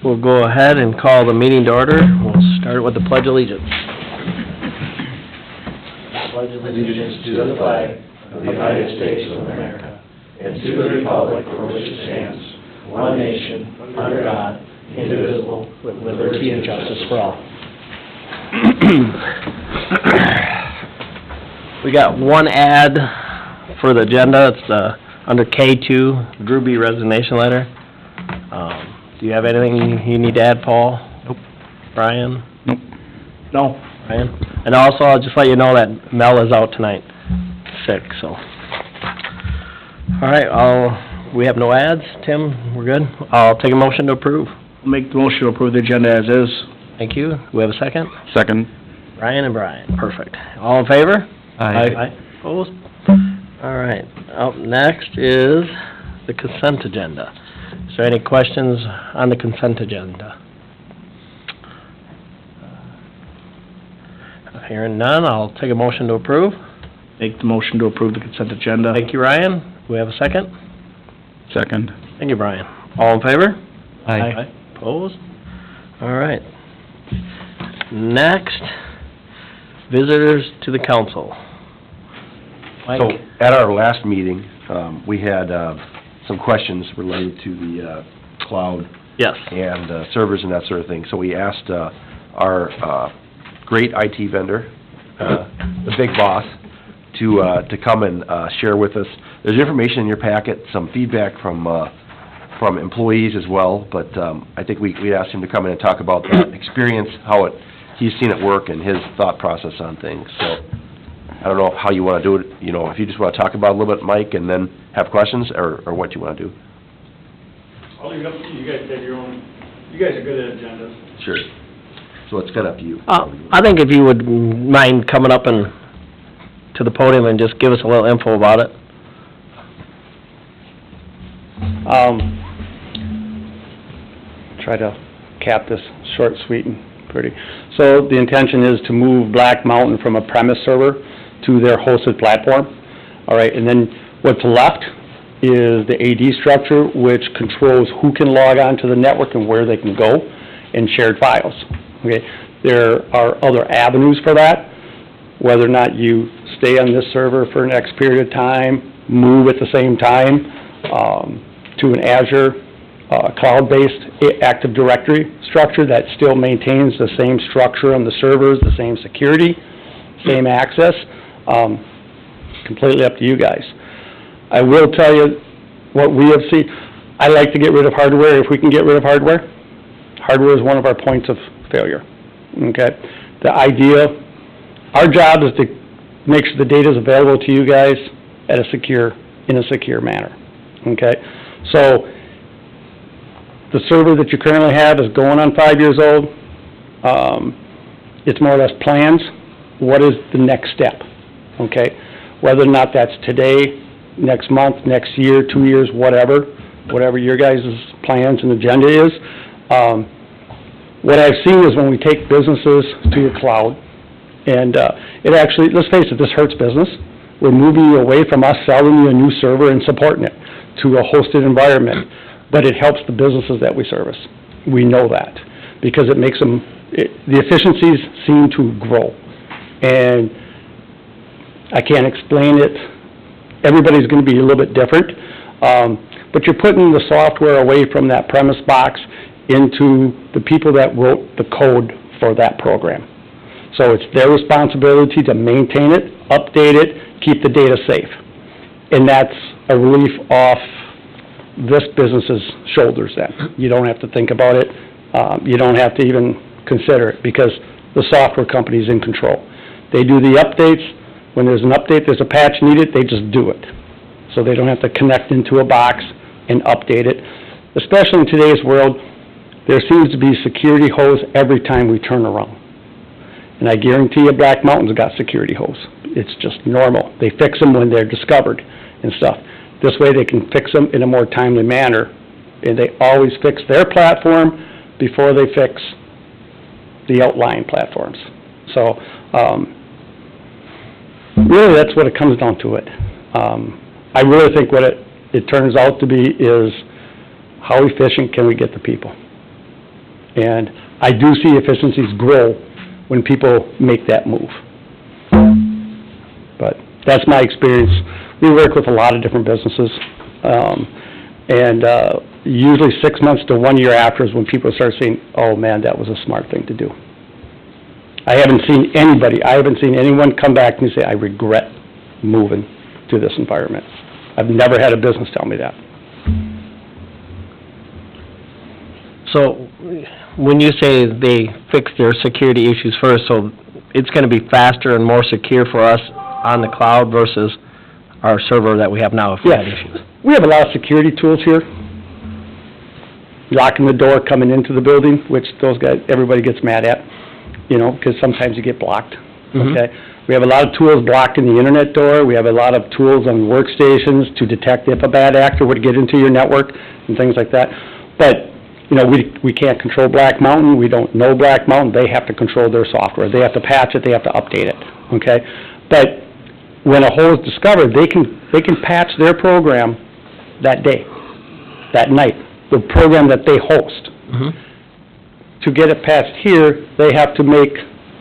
we'll go ahead and call the meeting to order. We'll start with the Pledge of Allegiance. Pledge allegiance to the flag of the United States of America and to the republic for which it stands, one nation, under God, indivisible, with liberty and justice for all. We got one ad for the agenda. It's under K2, Drew B. resignation letter. Do you have anything you need to add, Paul? Nope. Brian? Nope. No. Brian? And also, I'll just let you know that Mel is out tonight, sick, so. All right, we have no ads. Tim, we're good? I'll take a motion to approve. I'll make the motion to approve the agenda as is. Thank you. Do we have a second? Second. Brian and Brian, perfect. All in favor? Aye. Opposed? All right, up next is the consent agenda. Is there any questions on the consent agenda? Hearing none, I'll take a motion to approve. Make the motion to approve the consent agenda. Thank you, Ryan. Do we have a second? Second. Thank you, Brian. All in favor? Aye. Opposed? All right. Next, visitors to the council. Mike? So, at our last meeting, we had some questions related to the cloud Yes. and servers and that sort of thing. So we asked our great IT vendor, the Big Boss, to come and share with us. There's information in your packet, some feedback from employees as well, but I think we asked him to come in and talk about the experience, how he's seen it work, and his thought process on things. So I don't know how you want to do it, if you just want to talk about it a little bit, Mike, and then have questions, or what you want to do. I'll leave it up to you. You guys have your own, you guys are good at agendas. Sure. So it's kind of up to you. I think if you would mind coming up and to the podium and just give us a little info about it. Try to cap this short, sweet, and pretty. So the intention is to move Black Mountain from a premise server to their hosted platform. All right, and then what's left is the AD structure, which controls who can log on to the network and where they can go, and shared files. Okay, there are other avenues for that, whether or not you stay on this server for an X period of time, move at the same time to an Azure cloud-based Active Directory structure that still maintains the same structure on the servers, the same security, same access. Completely up to you guys. I will tell you what we have seen. I like to get rid of hardware if we can get rid of hardware. Hardware is one of our points of failure. Okay? The idea, our job is to make sure the data is available to you guys in a secure manner. Okay? So the server that you currently have is going on 5 years old. It's more or less plans. What is the next step? Okay? Whether or not that's today, next month, next year, 2 years, whatever your guys' plans and agenda is. What I've seen is when we take businesses to your cloud, and it actually, let's face it, this hurts business. We're moving you away from us selling you a new server and supporting it to a hosted environment, but it helps the businesses that we service. We know that because it makes them, the efficiencies seem to grow. And I can't explain it. Everybody's going to be a little bit different, but you're putting the software away from that premise box into the people that wrote the code for that program. So it's their responsibility to maintain it, update it, keep the data safe. And that's a relief off this business's shoulders then. You don't have to think about it. You don't have to even consider it because the software company is in control. They do the updates. When there's an update, there's a patch needed, they just do it. So they don't have to connect into a box and update it. Especially in today's world, there seems to be security holes every time we turn around. And I guarantee you Black Mountain's got security holes. It's just normal. They fix them when they're discovered and stuff. This way they can fix them in a more timely manner. And they always fix their platform before they fix the outlying platforms. So, really that's what it comes down to it. I really think what it turns out to be is how efficient can we get the people? And I do see efficiencies grow when people make that move. But that's my experience. We work with a lot of different businesses, and usually 6 months to 1 year after is when people start saying, oh man, that was a smart thing to do. I haven't seen anyone come back and say, I regret moving to this environment. I've never had a business tell me that. So, when you say they fix their security issues first, so it's gonna be faster and more secure for us on the cloud versus our server that we have now if we had Yes. issues? We have a lot of security tools here. Locking the door coming into the building, which those guys, everybody gets mad at, you know, because sometimes you get blocked, okay? We have a lot of tools blocking the internet door. We have a lot of tools on workstations to detect if a bad actor would get into your network and things like that. But, you know, we can't control Black Mountain. We don't know Black Mountain. They have to control their software. They have to patch it. They have to update it, okay? But when a hole is discovered, they can patch their program that day, that night, the program that they host. To get it patched here, they have to make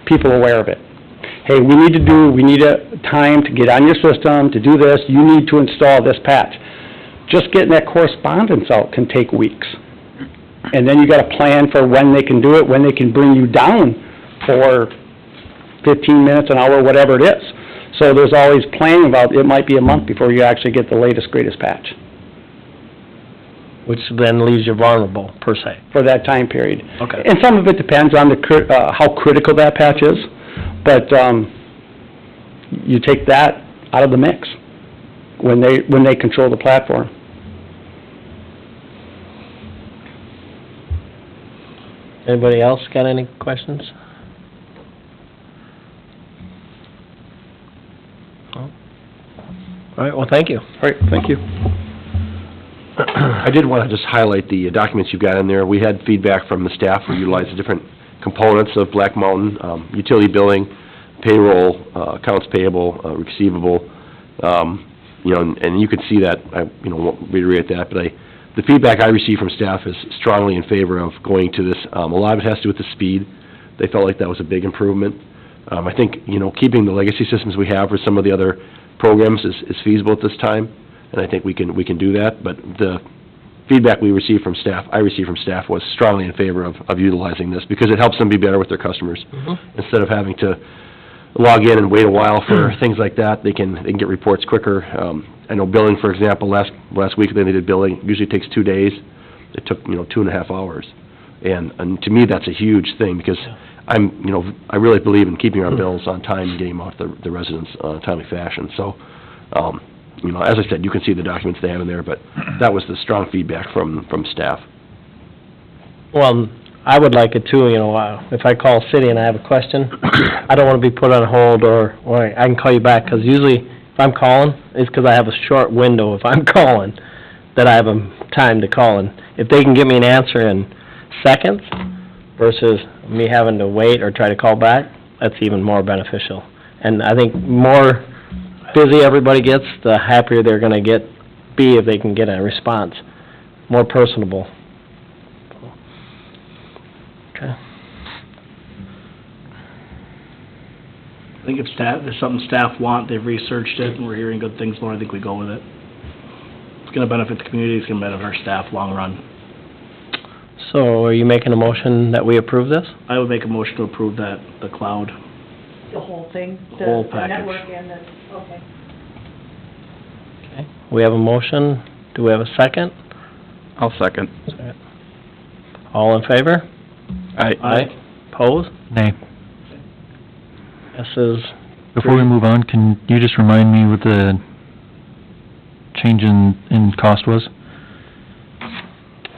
people aware of it. Hey, we need a time to get on your system, to do this, you need to install this patch. Just getting that correspondence out can take weeks. And then you gotta plan for when they can do it, when they can bring you down for 15 minutes, an hour, whatever it is. So there's always planning about, it might be a month before you actually get the latest, greatest patch Which then leaves you vulnerable, per se. for that time period. Okay. And some of it depends on how critical that patch is, but, you take that out of the mix when they control the platform. Anybody else got any questions? No? All right, well, thank you. All right, thank you. I did want to just highlight the documents you've got in there. We had feedback from the staff who utilized the different components of Black Mountain, utility billing, payroll, accounts payable, receivable, you know, and you could see that, I, you know, won't reiterate that, but the feedback I received from staff is strongly in favor of going to this. A lot of it has to do with the speed. They felt like that was a big improvement. I think, you know, keeping the legacy systems we have for some of the other programs is feasible at this time, and I think we can do that, but the feedback I received from staff was strongly in favor of utilizing this, because it helps them be better with their customers. Instead of having to log in and wait a while for things like that, they can get reports quicker. I know billing, for example, last week they did billing, usually takes 2 days. It took, you know, 2.5 hours. And to me, that's a huge thing, because I really believe in keeping our bills on time and getting them out to the residents in a timely fashion. So, you know, as I said, you can see the documents they have in there, but that was the strong feedback from staff. Well, I would like it too, you know, if I call city and I have a question, I don't want to be put on hold, or I can call you back, because usually if I'm calling, it's because I have a short window if I'm calling, that I have a time to call, and if they can give me an answer in seconds versus me having to wait or try to call back, that's even more beneficial. And I think more busy everybody gets, the happier they're gonna be if they can get a response, more personable. Okay. I think if something staff want, they've researched it, and we're hearing good things, Lauren, I think we go with it. It's gonna benefit the community, it's gonna benefit our staff long run. So, are you making a motion that we approve this? I would make a motion to approve the cloud. The whole thing? The whole The package. network and the, okay. Okay. We have a motion, do we have a second? I'll second. All in favor? Aye. Pose? Nay. This is... Before we move on, can you just remind me what the change in cost was?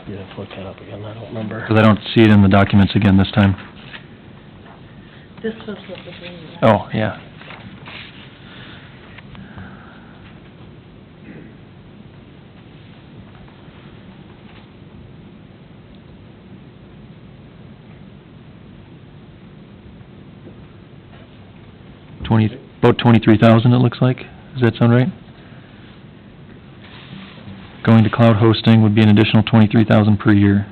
You have to look that up again, I don't remember. Because I don't see it in the documents again this time. This was what the green was. Oh, yeah. About 23,000 it looks like. Does that sound right? Going to cloud hosting would be an additional 23,000 per year.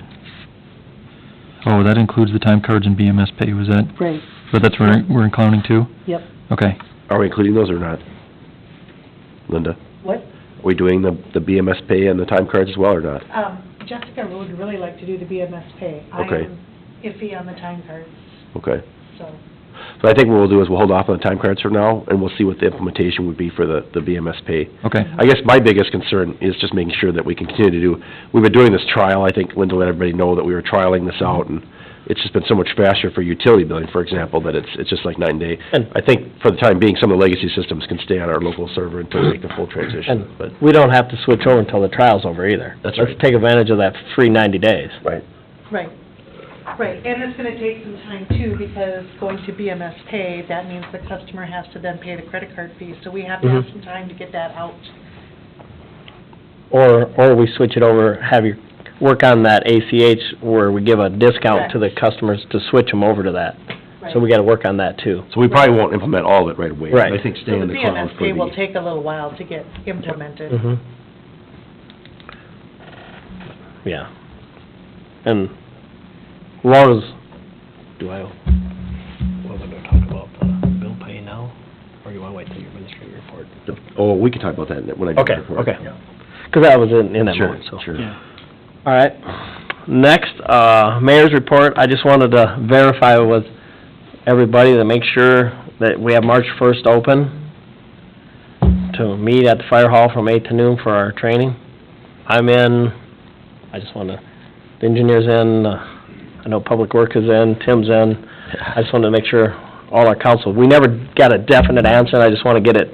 Oh, that includes the time cards and BMS pay, was that, Right, but that's what we're including too? yep. Okay. Are we including those or not? Linda, What? are we doing the BMS pay and the time cards as well or not? Jessica would really like to do the BMS pay. Okay. I am iffy on the time cards, Okay. so. So I think what we'll do is we'll hold off on the time cards for now, and we'll see what the implementation would be for the BMS pay. Okay. I guess my biggest concern is just making sure that we can continue to do, we've been doing this trial, I think Linda let everybody know that we were trialing this out, and it's just been so much faster for utility billing, for example, that it's just like night and day. And- I think for the time being, some of the legacy systems can stay on our local server until we make the full transition, And but, we don't have to switch over until the trial's over either. That's right. Let's take advantage of that free 90 days. right. Right, right, and it's gonna take some time too, because going to BMS pay, that means the customer has to then pay the credit card fee, so we have to have Mhm. some time to get that out. Or we switch it over, have you work on that ACH where we give a discount to the customers to switch them over to that. So we gotta work on that too. So we probably won't implement all of it right away. Right. I think So staying the in the cloud BMS for pay will the, take a little while to get implemented. Mhm. Yeah. And Laura's, what am I gonna talk about, the bill pay now? Or you wanna wait till your administrative report? oh, we can talk about that when I do the Okay, report. okay. 'Cause that was in that Sure, one, so. sure. Yeah. All right. Next, mayor's report. I just wanted to verify with everybody to make sure that we have March 1st open to meet at the fire hall from 8 to noon for our training. I'm in, I just wanna, the engineer's in, I know Public Works is in, Tim's in. I just wanted to make sure all our council, we never got a definite answer, I just wanna get it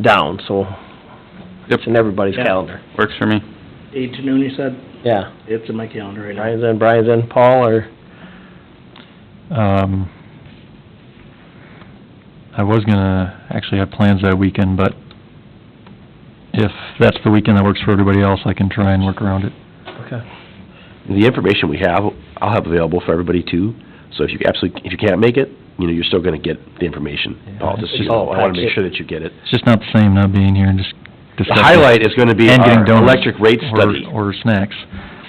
down, so it's in everybody's Yeah. calendar. Works for me. 8 to noon, you said? Yeah. It's in my calendar right now. Brian's in, Paul, or, I was gonna actually have plans that weekend, but if that's the weekend that works for everybody else, I can try and work around it. okay. The information we have, I'll have available for everybody too, so if you can't make it, you know, you're still gonna get the information. I'll just, It's I all wanna make packaged. sure that you get it. It's just not the same not being here and just The discussing. highlight is gonna be And getting our donuts. electric rate study. Or snacks.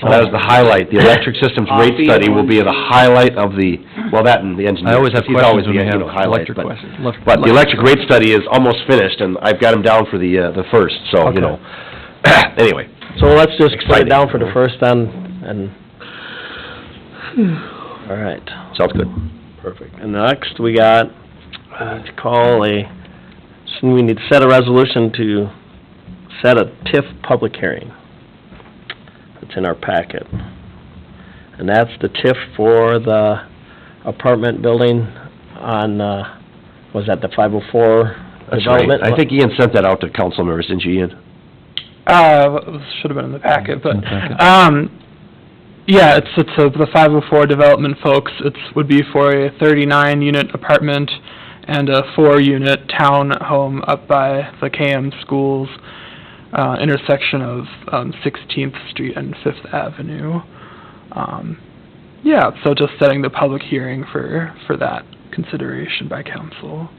So that was the highlight, the electric systems rate Coffee study will and- be the highlight of the, well, that and the engineer. I always have He's always questions when the, we you have know, highlight, electric but- questions. But the electric rate study is almost finished, and I've got them down for the first, so, Okay. you know. Anyway, So let's just put Exciting. it down for the first then, and, all right. sounds good. Perfect. And next, we got, we need to call we need to set a resolution to set a TIF public hearing. It's in our packet. And that's the TIF for the apartment building on, was that the 504 That's right. development? I think Ian sent that out to council members, didn't you, Ian? Should have been in the packet, but, In the packet. yeah, it's the 504 development folks. Would be for a 39-unit apartment and a 4-unit townhome up by the KM schools, intersection of 16th Street and 5th Avenue. Yeah, so just setting the public hearing for that consideration by council.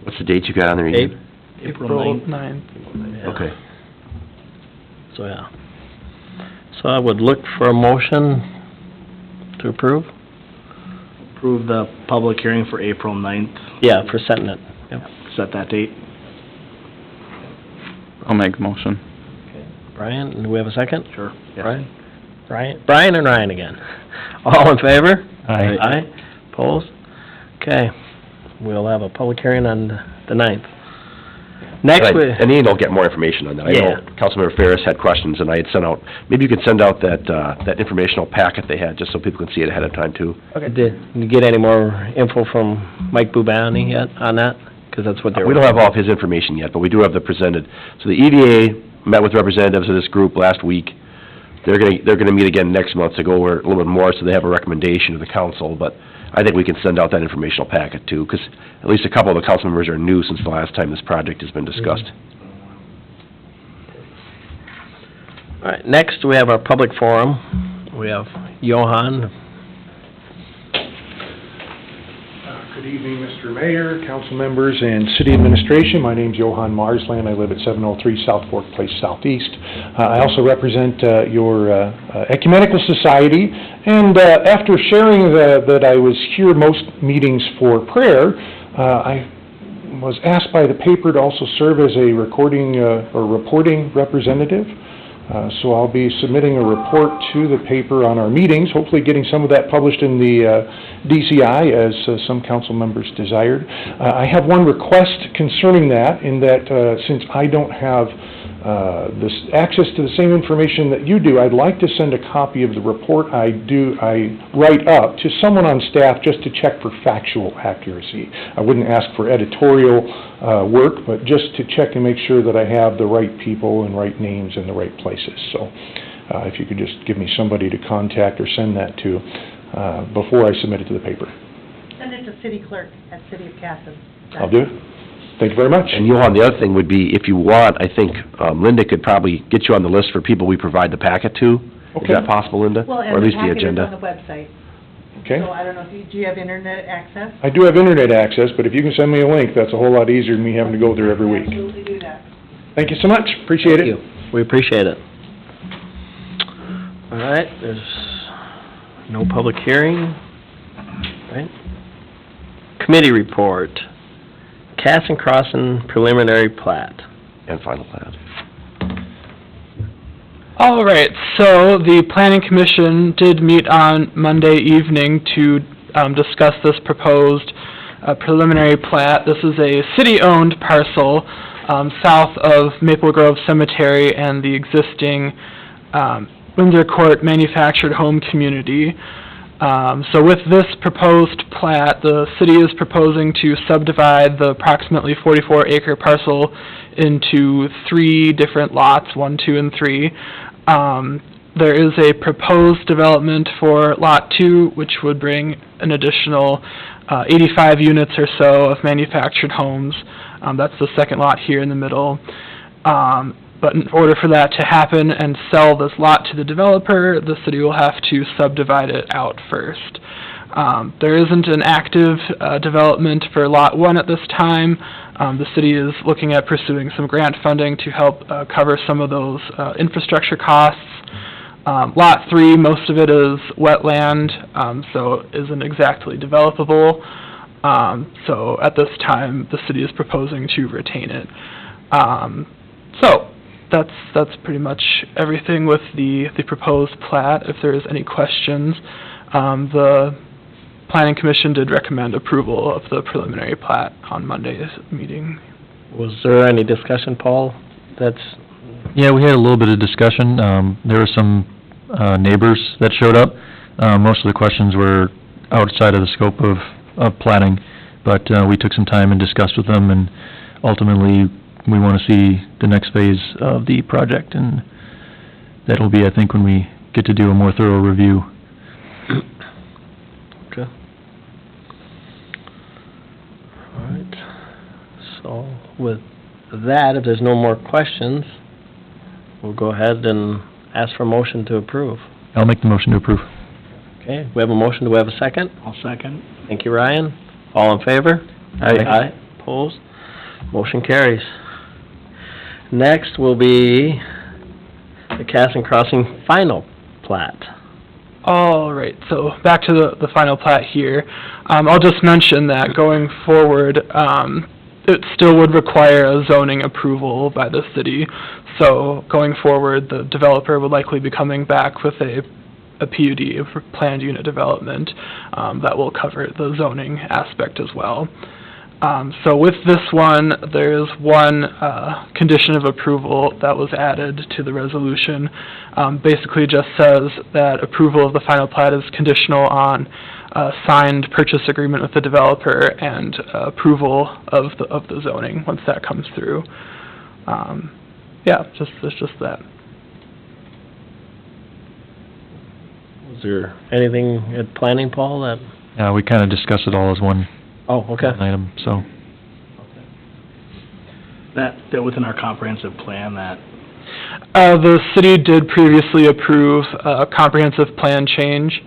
What's the date you got on there, Ian? April 9th. 9th. Yeah. Okay. So, yeah. So I would look for a motion to approve? Approve the public hearing for April 9th. Yeah, for setting it. Yep. Set that date. I'll make a motion. Brian, do we have a second? Sure. Brian? Brian and Ryan again. All in favor? Aye. Aye. Opposed? Okay. We'll have a public hearing on the 9th. Next, And Ian will get more information on that. I know Councilmember Ferris had questions, and I had sent out, maybe you could send out that informational packet they had, just so people can see it ahead of time too. Did you get any more info from Mike Bubani yet on that? Because that's what they're... We don't have all of his information yet, but we do have the presented. So the EDA met with representatives of this group last week. They're gonna meet again next month to go over a little bit more, so they have a recommendation to the council, but I think we can send out that informational packet too, because at least a couple of the council members are new since the last time this project has been discussed. All right, next we have our public forum. We have Johan. Good evening, Mr. Mayor, council members, and city administration. My name's Johan Marsland. I live at 703 South Fork Place Southeast. I also represent your Ecumenical Society, and after sharing that I was here most meetings for prayer, I was asked by the paper to also serve as a recording or reporting representative. So I'll be submitting a report to the paper on our meetings, hopefully getting some of that published in the DCI as some council members desired. I have one request concerning that, in that since I don't have this access to the same information that you do, I'd like to send a copy of the report I write up to someone on staff just to check for factual accuracy. I wouldn't ask for editorial work, but just to check and make sure that I have the right people and right names in the right places. So if you could just give me somebody to contact or send that to before I submit it to the paper. Send it to city clerk at City of Casson. I'll do it. Thank you very much. And Johan, the other thing would be, if you want, I think Linda could probably get you on the list for people we provide the packet to. Okay. Is that possible, Linda? Well, Or and at the least the packet is agenda? on the website. Okay. So I don't know if do you have internet access? I do have internet access, but if you can send me a link, that's a whole lot easier than me having to go there every week. Absolutely do that. Thank you so much. Appreciate it. Thank you. We appreciate it. All right, there's no public hearing, right? Committee report, Casson Crossing preliminary plat. And final plat. All right, so the Planning Commission did meet on Monday evening to discuss this proposed preliminary plat. This is a city-owned parcel south of Maple Grove Cemetery and the existing Windsor Court manufactured home community. So with this proposed plat, the city is proposing to subdivide the approximately 44-acre parcel into 3 different lots, 1, 2, and 3. There is a proposed development for Lot 2, which would bring an additional 85 units or so of manufactured homes. That's the second lot here in the middle. But in order for that to happen and sell this lot to the developer, the city will have to subdivide it out first. There isn't an active development for Lot 1 at this time. The city is looking at pursuing some grant funding to help cover some of those infrastructure costs. Lot 3, most of it is wetland, so isn't exactly developable. So at this time, the city is proposing to retain it. So that's pretty much everything with the proposed plat. If there is any questions, the Planning Commission did recommend approval of the preliminary plat on Monday's meeting. Was there any discussion, Paul? Yeah, we had a little bit of discussion. There were some neighbors that showed up. Most of the questions were outside of the scope of platting, but we took some time and discussed with them, and ultimately we want to see the next phase of the project, and that'll be, I think, when we get to do a more thorough review. Okay. All right. So with that, if there's no more questions, we'll go ahead and ask for a motion to approve. I'll make the motion to approve. Okay, we have a motion. Do we have a second? I'll second. Thank you, Ryan. All in favor? Aye. Opposed? Motion carries. Next will be the Casson Crossing final plat. All right, so back to the final plat here. I'll just mention that going forward, it still would require a zoning approval by the city. So going forward, the developer would likely be coming back with a PUD, for planned unit development, that will cover the zoning aspect as well. So with this one, there's one condition of approval that was added to the resolution. Basically just says that approval of the final plat is conditional on a signed purchase agreement with the developer and approval of the zoning once that comes through. Yeah, it's just that. Was there anything at planning, Paul, that? We kind of discussed it all as one Oh, okay. item, so. That within our comprehensive plan, that The city did previously approve a comprehensive plan change.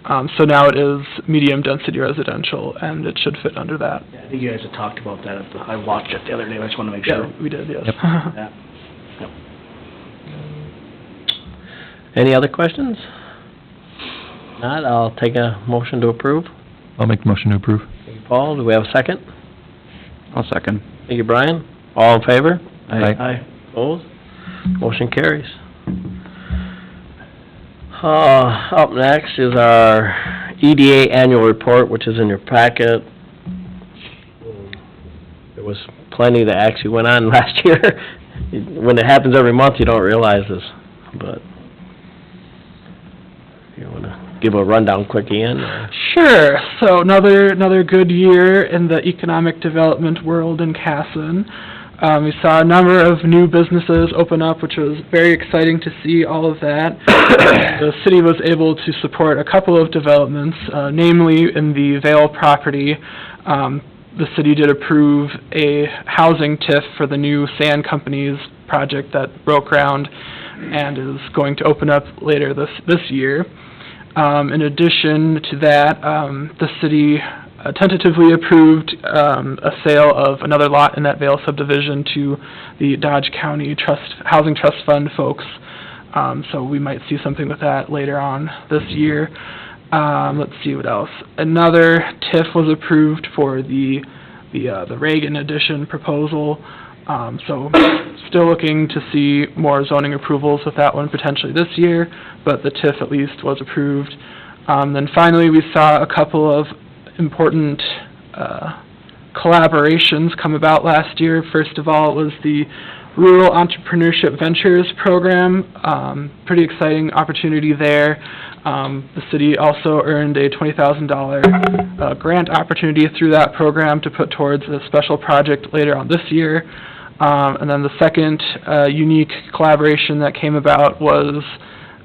So now it is medium-density residential, and it should fit under that. Yeah, I think you guys had talked about that I watched it the other day, I just wanna make sure. Yeah, we did, yes. Yeah. Any other questions? Not, I'll take a motion to approve. I'll make the motion to approve. Thank you, Paul, do we have a second? I'll second. Thank you, Brian. All in favor? Aye. Opposed? Motion carries. Up next is our EDA annual report, which is in your packet. There was plenty that actually went on last year. When it happens every month, you don't realize this, but you wanna give a rundown quick, Ian? or- Sure. So another good year in the economic development world in Casson. We saw a number of new businesses open up, which was very exciting to see all of that. The city was able to support a couple of developments, namely in the Vale property. The city did approve a housing TIF for the new sand company's project that broke ground and is going to open up later this year. In addition to that, the city tentatively approved a sale of another lot in that Vale subdivision to the Dodge County Housing Trust Fund folks. So we might see something with that later on this year. Let's see what else. Another TIF was approved for the Reagan Edition proposal. So still looking to see more zoning approvals with that one potentially this year, but the TIF at least was approved. Then finally, we saw a couple of important collaborations come about last year. First of all, it was the Rural Entrepreneurship Ventures Program. Pretty exciting opportunity there. The city also earned a $20,000 grant opportunity through that program to put towards a special project later on this year. And then the second unique collaboration that came about was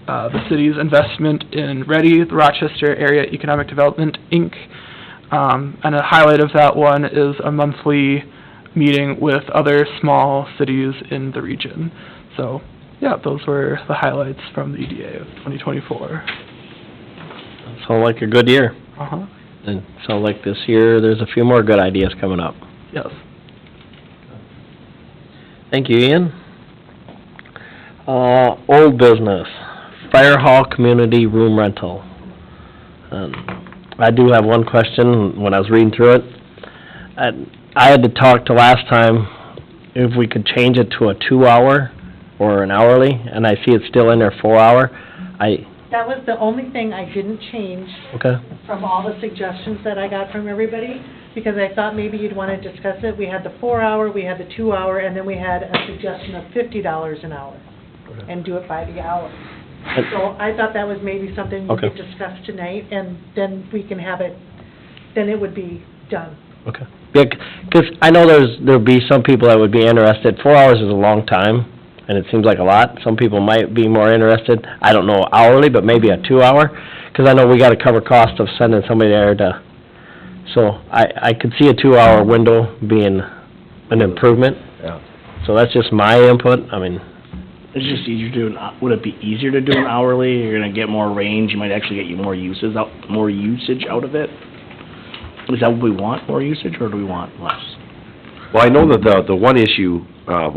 the city's investment in READY, the Rochester Area Economic Development, Inc. And a highlight of that one is a monthly meeting with other small cities in the region. So, yeah, those were the highlights from the EDA of 2024. Sounds like a good year. Uh-huh. And sounds like this year, there's a few more good ideas coming up. Yes. Thank you, Ian. Old business, fire hall community room rental. I do have one question when I was reading through it. I had to talk to last time if we could change it to a 2-hour or an hourly, and I see it's still in there 4-hour. That was the only thing I didn't change Okay, from all the suggestions that I got from everybody, because I thought maybe you'd want to discuss it. We had the 4-hour, we had the 2-hour, and then we had a suggestion of $50 an hour, and do it by the hour. So I thought that was maybe something we Okay. could discuss tonight, and then we can have it, then it would be done. okay. Yeah, 'cause I know there'll be some people that would be interested. 4 hours is a long time, and it seems like a lot. Some people might be more interested, I don't know hourly, but maybe a 2-hour, 'cause I know we gotta cover cost of sending somebody there to, so I could see a 2-hour window being an improvement. Yeah. So that's just my input, I mean, It's just easier to do would it be easier to do an hourly? You're gonna get more range, you might actually get you more usage out of it? Is that what we want, more usage, or do we want less? Well, I know that the one issue, I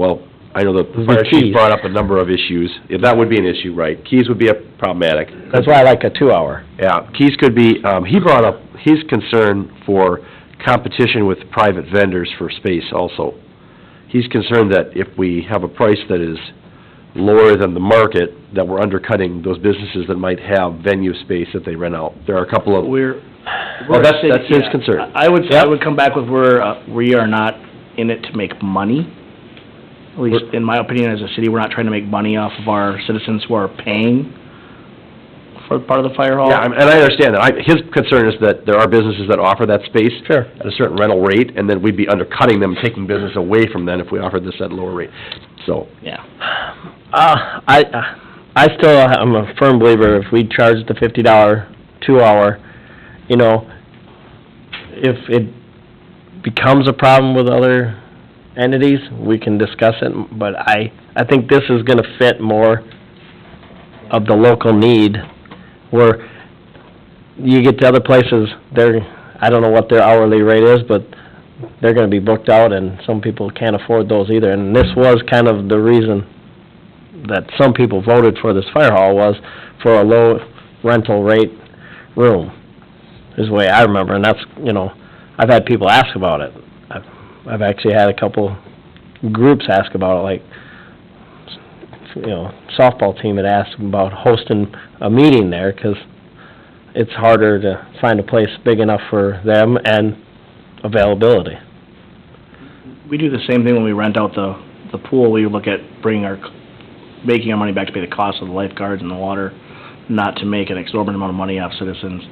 know that the fire chief keys. brought up a number of issues. Yeah, that would be an issue, right? Keys would be problematic. that's why I like a 2-hour. Yeah, keys could be, he brought up his concern for competition with private vendors for space also. He's concerned that if we have a price that is lower than the market, that we're undercutting those businesses that might have venue space that they rent out. There are a couple of, Well, that's his concern. I would come back with we are not in it to make money. At least, in my opinion, as a city, we're not trying to make money off of our citizens who are paying for part of the fire hall. Yeah, and I understand that. His concern is that there are businesses that offer that space Sure. at a certain rental rate, and then we'd be undercutting them, taking business away from them if we offered this at a lower rate. So, Yeah. I still am a firm believer if we charge the $50 2-hour, you know, if it becomes a problem with other entities, we can discuss it, but I think this is gonna fit more of the local need, where you get to other places, I don't know what their hourly rate is, but they're gonna be booked out, and some people can't afford those either. And this was kind of the reason that some people voted for this fire hall, was for a low rental rate room, is the way I remember, and that's, you know, I've had people ask about it. I've actually had a couple groups ask about it, like, you know, softball team had asked about hosting a meeting there, 'cause it's harder to find a place big enough for them and availability. We do the same thing when we rent out the pool. We look at making our money back to pay the cost of the lifeguards and the water, not to make an exorbitant amount of money off citizens.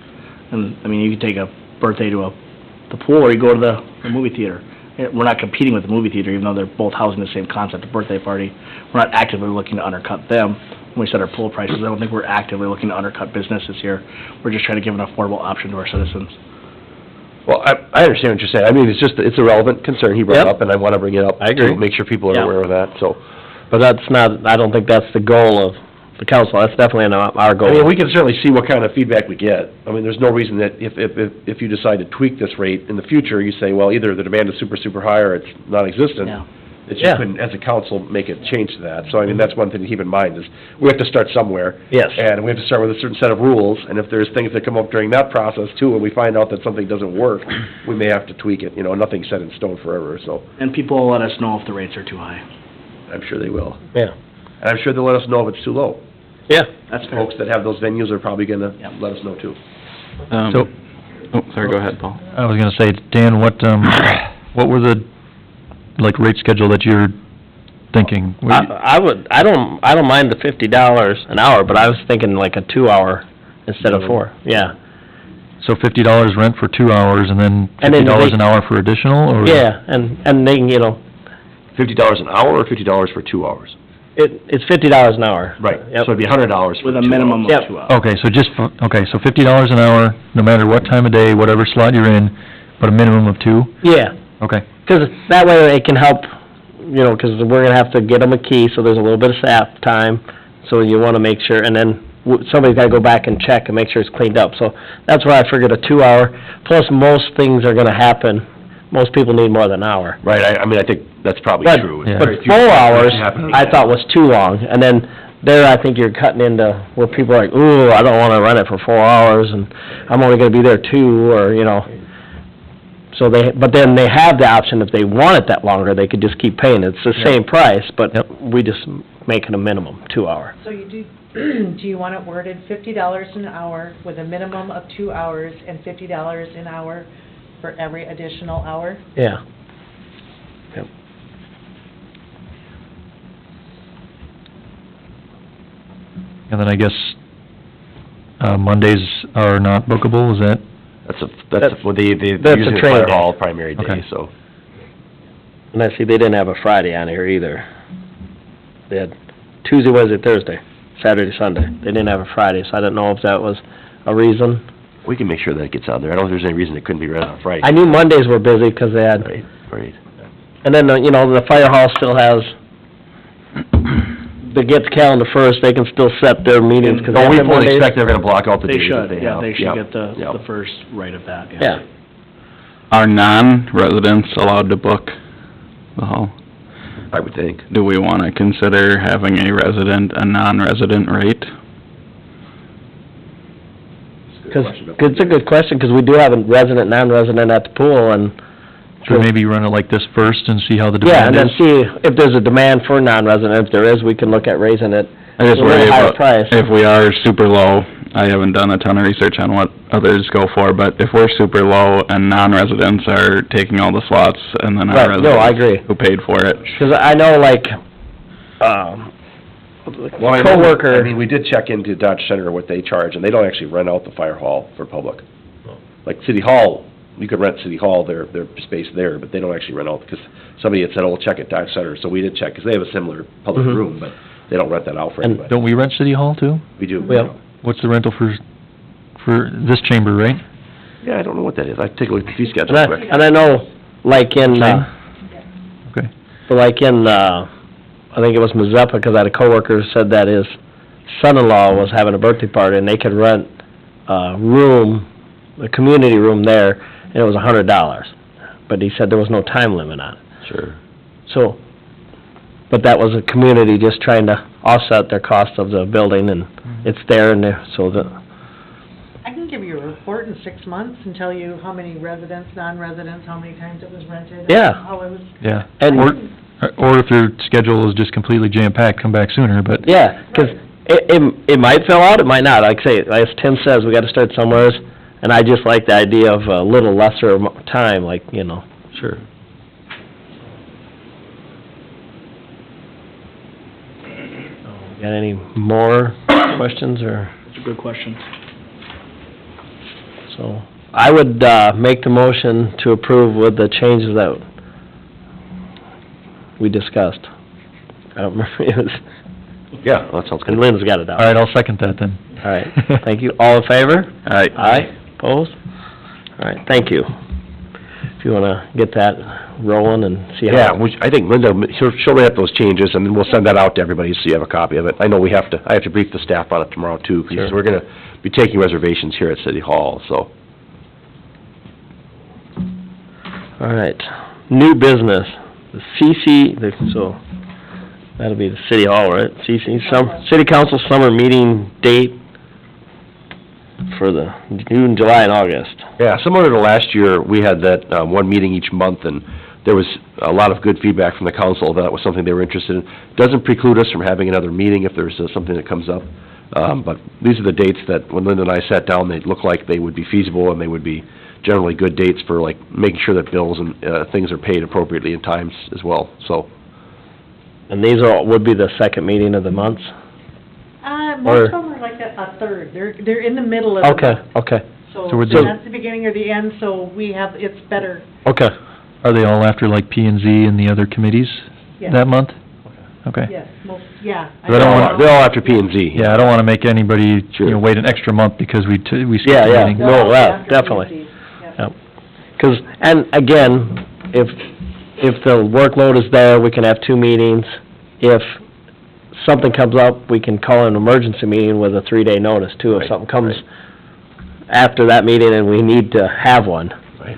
And, I mean, you can take a birthday to the pool, or you go to the movie theater. We're not competing with the movie theater, even though they're both housing the same concept, a birthday party. We're not actively looking to undercut them when we set our pool prices. I don't think we're actively looking to undercut businesses here. We're just trying to give an affordable option to our citizens. Well, I understand what you're saying. I mean, it's a relevant concern he brought Yep. up, and I want to bring it up. I agree. To make sure people are Yeah. aware of that, so. But that's not, I don't think that's the goal of the council. That's definitely not our goal. I mean, we can certainly see what kind of feedback we get. I mean, there's no reason that if you decide to tweak this rate in the future, you say, well, either the demand is super high or it's non-existent. Yeah. That you Yeah. couldn't, as a council, make a change to that. So, I mean, that's one thing to keep in mind, is we have to start somewhere. Yes. And we have to start with a certain set of rules, and if there's things that come up during that process too, and we find out that something doesn't work, we may have to tweak it, you know, nothing's set in stone forever, so And people will let us know if the rates are too high. I'm sure they will. Yeah. And I'm sure they'll let us know if it's too low. Yeah. That's fair. Folks that have those venues are probably gonna Yep. let us know too. So- Sorry, go ahead, Paul. I was gonna say, Dan, what were the, like, rate schedule that you're thinking? I don't mind the $50 an hour, but I was thinking like a 2-hour instead of 4, yeah. So $50 rent for 2 hours, and then And then $50 they- an hour for additional, or? Yeah, and they can, you know, $50 an hour or $50 for 2 hours? it's $50 an hour. Right, Yep. so it'd be $100 for With a 2 minimum of Yep. 2 hours. Okay, so $50 an hour, no matter what time of day, whatever slot you're in, but a minimum of 2? Yeah, Okay. 'cause that way it can help, you know, 'cause we're gonna have to get them a key, so there's a little bit of staff time, so you wanna make sure, and then somebody's gotta go back and check and make sure it's cleaned up, so that's why I figured a 2-hour, plus most things are gonna happen, most people need more than an hour. Right, I mean, I think that's probably But, true. Yeah. but 4 hours, I thought was too long, and then there, I think you're cutting into where people are like, ooh, I don't wanna run it for 4 hours, and I'm only gonna be there 2, or, you know. So but then they have the option, if they want it that longer, they could just keep paying. It's the same price, but we just make it a minimum, 2 hour. So you do you want it worded $50 an hour with a minimum of 2 hours and $50 an hour for every additional hour? Yeah. And then I guess, Mondays are not bookable, is that? That's what they That's a use the training fire day. hall primary day, Okay. so. And I see they didn't have a Friday on here either. They had Tuesday, Wednesday, Thursday, Saturday, Sunday. They didn't have a Friday, so I didn't know if that was a reason. We can make sure that it gets on there. I don't think there's any reason it couldn't be read on Friday. I knew Mondays were busy, 'cause they had, Right. and then, you know, the fire hall still has, the Getz calendar first, they can still set their meetings, 'cause they No, have we their fully Mondays. expect they're gonna block out the They days that should, they yeah, have. they should Yep. get the Yep. first right of that, Yeah. Are non-residents allowed to book the hall? I would think. Do we want to consider having a resident, a non-resident rate? It's a good question, 'cause we do have a resident, non-resident at the pool, and, Should we maybe run it like this first and see how the yeah, and demand then is? see if there's a demand for non-resident. If there is, we can look at raising it I a just worry little higher about price. if we are super low. I haven't done a ton of research on what others go for, but if we're super low and non-residents are taking all the slots, and then Right, our no, I residents agree. who paid for it. 'Cause I know, like, Well, I know- coworker. I mean, we did check into Dodge Center what they charge, and they don't actually rent out the fire hall for public. Like City Hall, you could rent City Hall, their space there, but they don't actually rent out, because somebody had said, oh, we'll check at Dodge Center, so we did check, because they have a similar public Mhm. room, but they don't rent that out for And anybody. Don't we rent City Hall too? We do. Yep. What's the rental for this chamber, right? Yeah, I don't know what that is. I take a look at the fee schedule And quick. I know, like in, Okay. I think it was Mazeppa, 'cause I had a coworker who said that his son-in-law was having a birthday party, and they could rent room, the community room there, and it was $100. But he said there was no time limit on it. Sure. So, but that was a community just trying to offset their cost of the building, and it's there, and there, so the, I can give you a report in 6 months and tell you how many residents, non-residents, how many times it was rented. and Yeah. How it was. Yeah. and, Or if your schedule is just completely jam-packed, come back sooner, but... yeah, 'cause it might fill out, it might not. Like I say, as Tim says, we gotta start somewhere, and I just like the idea of a little lesser time, like, you know. Sure. Got any more questions, or, That's a good question. so, I would, make the motion to approve with the changes that we discussed. I don't remember, it was, Yeah, that sounds good. and Lynn's got it down. All right, I'll second that then. All right, thank you. All in favor? Aye. Aye, opposed? All right, thank you. If you wanna get that rolling and see how... Yeah, I think Linda, she'll write up those changes, and then we'll send that out to everybody so you have a copy of it. I know I have to brief the staff on it tomorrow too, because Sure. we're gonna be taking reservations here at City Hall, so. All right, new business, the so, that'll be the City Hall, right? City Council Summer Meeting date for the June, July, and August. Yeah, similar to last year, we had that, one meeting each month, and there was a lot of good feedback from the council that was something they were interested in. Doesn't preclude us from having another meeting if there's something that comes up. But these are the dates that, when Linda and I sat down, they looked like they would be feasible, and they would be generally good dates for, like, making sure that bills and, things are paid appropriately in times as well, so. And these would be the second meeting of the months? Most of them are like a third, they're in the middle of the Okay, month. okay, So, So we're they're just- not the beginning or the end, so we have, it's better, okay. Are they all after like P and Z and the other committees yes, that month? Okay. yes, most, yeah. But I don't want- They're all after P and Z. Yeah, I don't wanna make anybody, Sure. wait an extra month because we skipped Yeah, a yeah. meeting. No, They're that- after definitely. PNC, yep. Yep. 'Cause, and again, if the workload is there, we can have two meetings. If something comes up, we can call an emergency meeting with a 3-day notice too, if Right, something comes right. after that meeting and we need to have one. Right.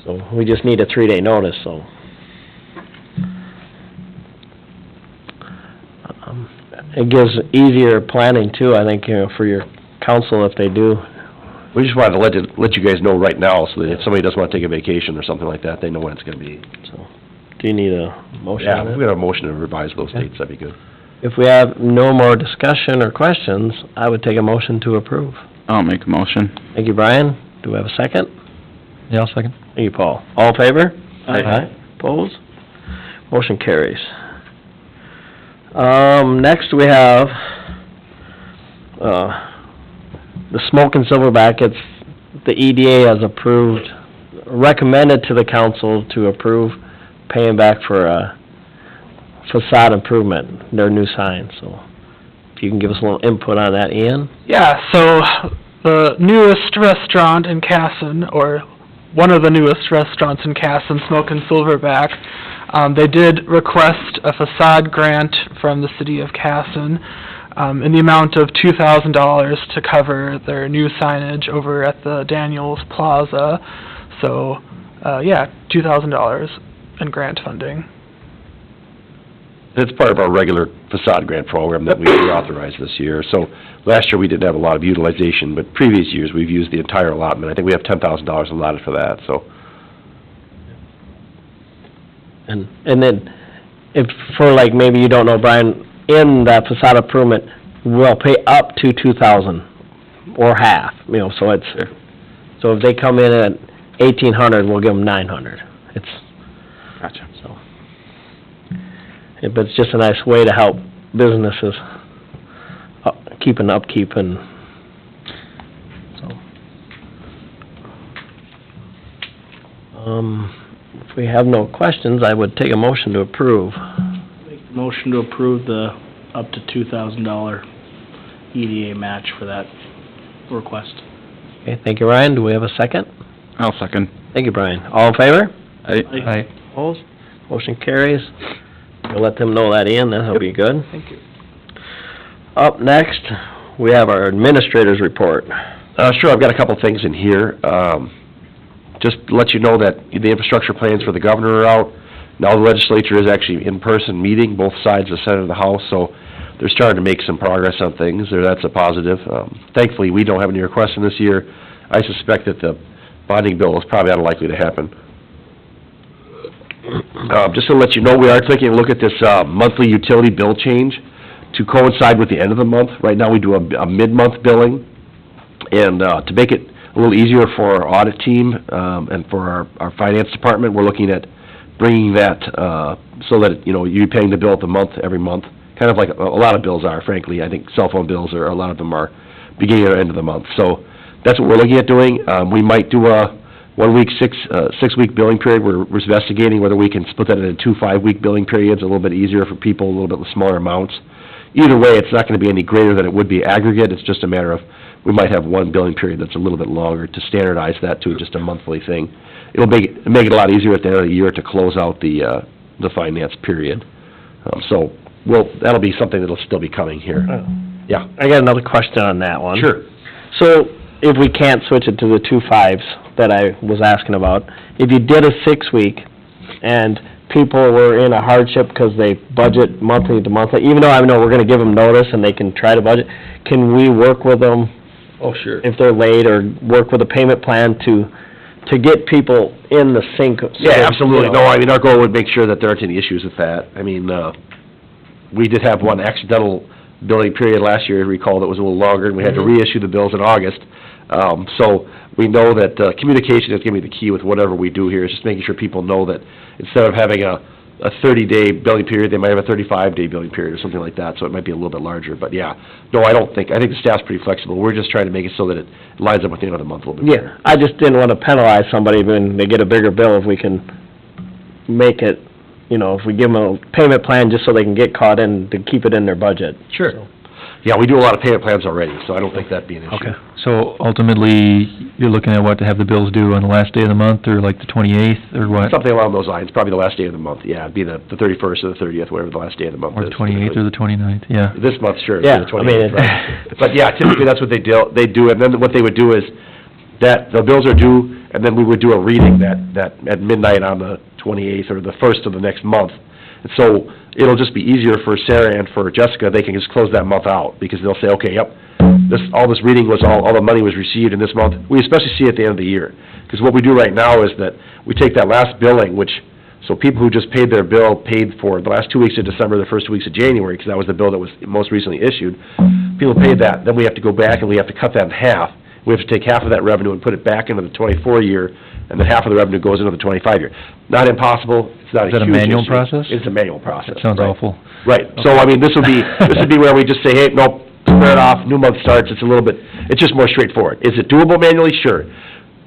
So, we just need a 3-day notice, so. It gives easier planning too, I think, for your council if they do. We just wanted to let you guys know right now, so that if somebody does want to take a vacation or something like that, they know when it's gonna be. So, do you need a motion Yeah, on if that? we got a motion to revise those Okay. dates, that'd be good. If we have no more discussion or questions, I would take a motion to approve. I'll make a motion. Thank you, Brian. Do we have a second? Yeah, I'll second. Thank you, Paul. All in favor? Aye. Opposed? Motion carries. Next we have, the Smoke and Silverback. It's, the EDA has approved, recommended to the council to approve paying back for a facade improvement, their new sign, so if you can give us a little input on that, Ian? Yeah, so the newest restaurant in Casson, or one of the newest restaurants in Casson, Smoke and Silverback, they did request a facade grant from the city of Casson in the amount of $2,000 to cover their new signage over at the Daniels Plaza. So, $2,000 in grant funding. It's part of our regular facade grant program that we reauthorized this year. So last year, we didn't have a lot of utilization, but previous years, we've used the entire allotment. I think we have $10,000 allotted for that, so. And then, if, for like, maybe you don't know, Brian, in that facade improvement, we'll pay up to 2,000, or half, so it's, so if they come in at 1,800, we'll give them 900. It's, Gotcha. so. But it's just a nice way to help businesses keep an upkeep and, so. If we have no questions, I would take a motion to approve. Make the motion to approve the up to $2,000 EDA match for that request. Okay, thank you, Ryan. Do we have a second? I'll second. Thank you, Brian. All in favor? Aye. Opposed? Motion carries. We'll let them know that, Ian, that'll be good. Thank you. Up next, we have our administrator's report. Sure, I've got a couple things in here. Just to let you know that the infrastructure plans for the governor are out. Now the legislature is actually in person meeting, both sides of the Senate and the House, so they're starting to make some progress on things, or that's a positive. Thankfully, we don't have any requests in this year. I suspect that the bonding bill is probably unlikely to happen. Just to let you know, we are taking a look at this monthly utility bill change to coincide with the end of the month. Right now, we do a mid-month billing, and to make it a little easier for our audit team and for our finance department, we're looking at bringing that so that, you know, you're paying the bill at the month, every month, kind of like a lot of bills are, frankly. I think cell phone bills, a lot of them are beginning or end of the month. So that's what we're looking at doing. We might do a 1 week, 6 week billing period. We're investigating whether we can split that into 2 5-week billing periods, a little bit easier for people, a little bit smaller amounts. Either way, it's not going to be any greater than it would be aggregate. It's just a matter of, we might have one billing period that's a little bit longer to standardize that to just a monthly thing. It'll make it a lot easier at the end of the year to close out the finance period. So, that'll be something that'll still be coming here. Yeah. I got another question on that one. Sure. So, if we can't switch it to the 2 5s that I was asking about, if you did a 6-week and people were in a hardship because they budget monthly to monthly, even though I know we're gonna give them notice and they can try to budget, can we work with them? Oh, sure. If they're late, or work with a payment plan to get people in the sync? Yeah, absolutely. No, I mean, our goal would make sure that there aren't any issues with that. I mean, we did have one accidental billing period last year, recall, that was a little longer, and we had to reissue the bills in August. So we know that communication is going to be the key with whatever we do here, is just making sure people know that instead of having a 30-day billing period, they might have a 35-day billing period or something like that, so it might be a little bit larger. But yeah, no, I think the staff's pretty flexible. We're just trying to make it so that it lines up with the end of the month a little bit better. Yeah, I just didn't want to penalize somebody when they get a bigger bill, if we can make it, you know, if we give them a payment plan just so they can get caught in, to keep it in their budget. Sure. Yeah, we do a lot of payment plans already, so I don't think that'd be an issue. Okay, so ultimately, you're looking at what, to have the bills due on the last day of the month, or like the 28th, or what? Something along those lines, probably the last day of the month, yeah, it'd be the 31st or the 30th, whatever the last day of the month is. Or the 28th or the 29th, yeah. This month, sure, Yeah, the 28th, right. But yeah, typically that's what they do, and then what they would do is, that the bills are due, and then we would do a reading that at midnight on the 28th or the 1st of the next month. And so, it'll just be easier for Sarah and for Jessica, they can just close that month out, because they'll say, okay, yep, all this reading was, all the money was received in this month. We especially see it at the end of the year, because what we do right now is that we take that last billing, so people who just paid their bill, paid for the last 2 weeks of December, the first 2 weeks of January, because that was the bill that was most recently issued, people paid that, then we have to go back and we have to cut that in half. We have to take half of that revenue and put it back into the 24 year, and then half of the revenue goes into the 25 year. Not impossible, it's not a huge issue. Is that a manual process? It's a manual process. That sounds right. awful. Right, so I mean, this would be where we just say, hey, nope, square it off, new month starts, it's just more straightforward. Is it doable manually? Sure.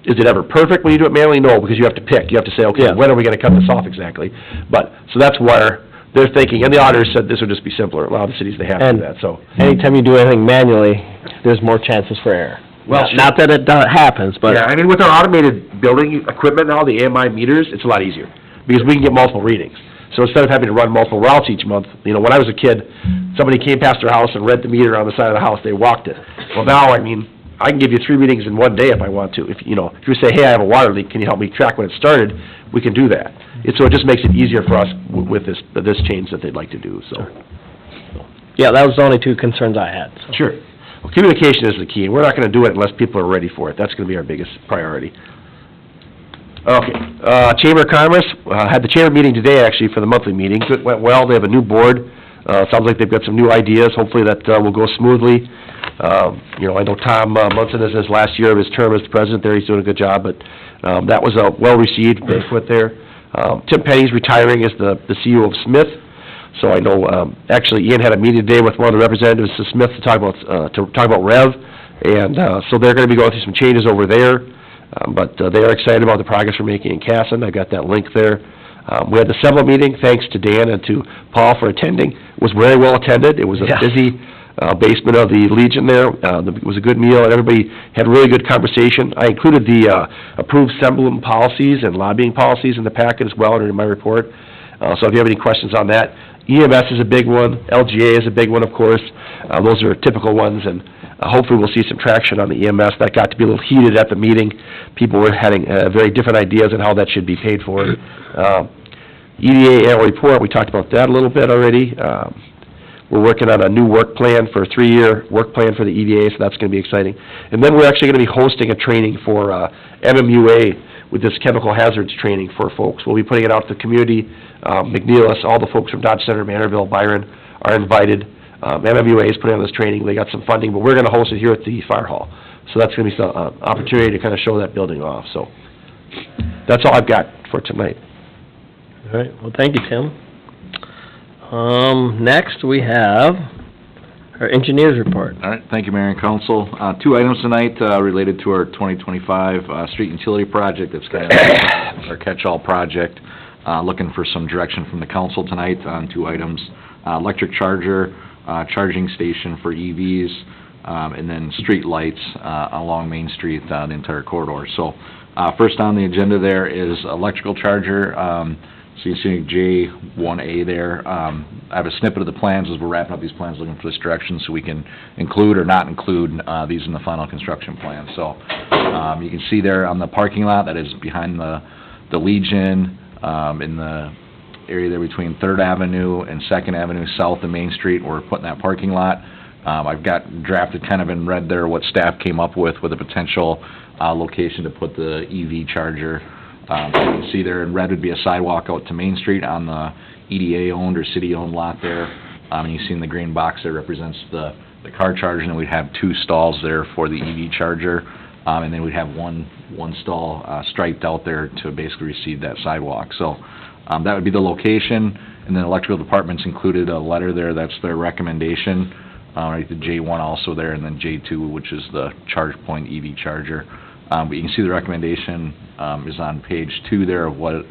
Is it ever perfect when you do it manually? No, because you have to pick, you have to say, okay, Yeah. when are we gonna cut this off exactly? But, so that's where they're thinking, and the auditors said this would just be simpler, a lot of the cities, they have to do that, so. Anytime you do anything manually, there's more chances for error. Well, Not that it happens, but... Yeah, I mean, with our automated building equipment now, the AMI meters, it's a lot easier, because we can get multiple readings. So instead of having to run multiple routes each month, you know, when I was a kid, somebody came past their house and read the meter on the side of the house, they walked it. Well, now, I mean, I can give you 3 readings in one day if I want to. If you say, hey, I have a water leak, can you help me track when it started? We can do that. So it just makes it easier for us with this change that they'd like to do, so. Yeah, that was the only 2 concerns I had, so. Sure. Well, communication is the key, and we're not gonna do it unless people are ready for it. That's gonna be our biggest priority. Okay, Chamber of Commerce, had the chamber meeting today, actually, for the monthly meeting. It went well, they have a new board. Sounds like they've got some new ideas, hopefully that, will go smoothly. You know, I know Tom Munson is his last year of his term as the president there, he's doing a good job, but, that was a well-received banquet there. Tim Penny's retiring as the CEO of Smith. So I know, actually, Ian had a meeting today with one of the representatives of Smith to talk about REV, and so they're going to be going through some changes over there, but they are excited about the progress we're making in Casson. I got that link there. We had the SEMLA meeting, thanks to Dan and to Paul for attending. It was very well attended. It was a busy basement of the Legion there. It was a good meal, and everybody had a really good conversation. I included the approved SEMLA policies and lobbying policies in the packet as well, and in my report. So if you have any questions on that, EMS is a big one, LGA is a big one, of course. Those are typical ones, and hopefully we'll see some traction on the EMS. That got to be a little heated at the meeting. People were having very different ideas on how that should be paid for. EDA annual report, we talked about that a little bit already. We're working on a new work plan for a 3-year work plan for the EDA, so that's going to be exciting. And then we're actually going to be hosting a training for MMUA with this chemical hazards training for folks. We'll be putting it out to the community. McNeilis, all the folks from Dodge Center, Manorville, Byron are invited. MMUA is putting on this training. They got some funding, but we're going to host it here at the fire hall. So that's going to be some opportunity to kind of show that building off. So that's all I've got for tonight. All right, well, thank you, Tim. Next, we have our engineer's report. All right, thank you, Mayor and Council. 2 items tonight related to our 2025 street utility project. It's kind of our catch-all project. Looking for some direction from the council tonight on 2 items. Electric charger, charging station for EVs, and then street lights along Main Street, the entire corridor. So first on the agenda there is electrical charger. So you see J1A there. I have a snippet of the plans as we're wrapping up these plans, looking for this direction so we can include or not include these in the final construction plan. So you can see there on the parking lot, that is behind the Legion, in the area there between 3rd Avenue and 2nd Avenue south of Main Street, we're putting that parking lot. I've got drafted kind of in red there what staff came up with a potential location to put the EV charger. You can see there in red would be a sidewalk out to Main Street on the EDA-owned or city-owned lot there. And you see in the green box there represents the car charger, and we'd have 2 stalls there for the EV charger. And then we'd have one stall striped out there to basically receive that sidewalk. So that would be the location, and then electrical department's included a letter there, that's their recommendation. Right, the J1 also there, and then J2, which is the charge point EV charger. But you can see the recommendation is on page 2 there of where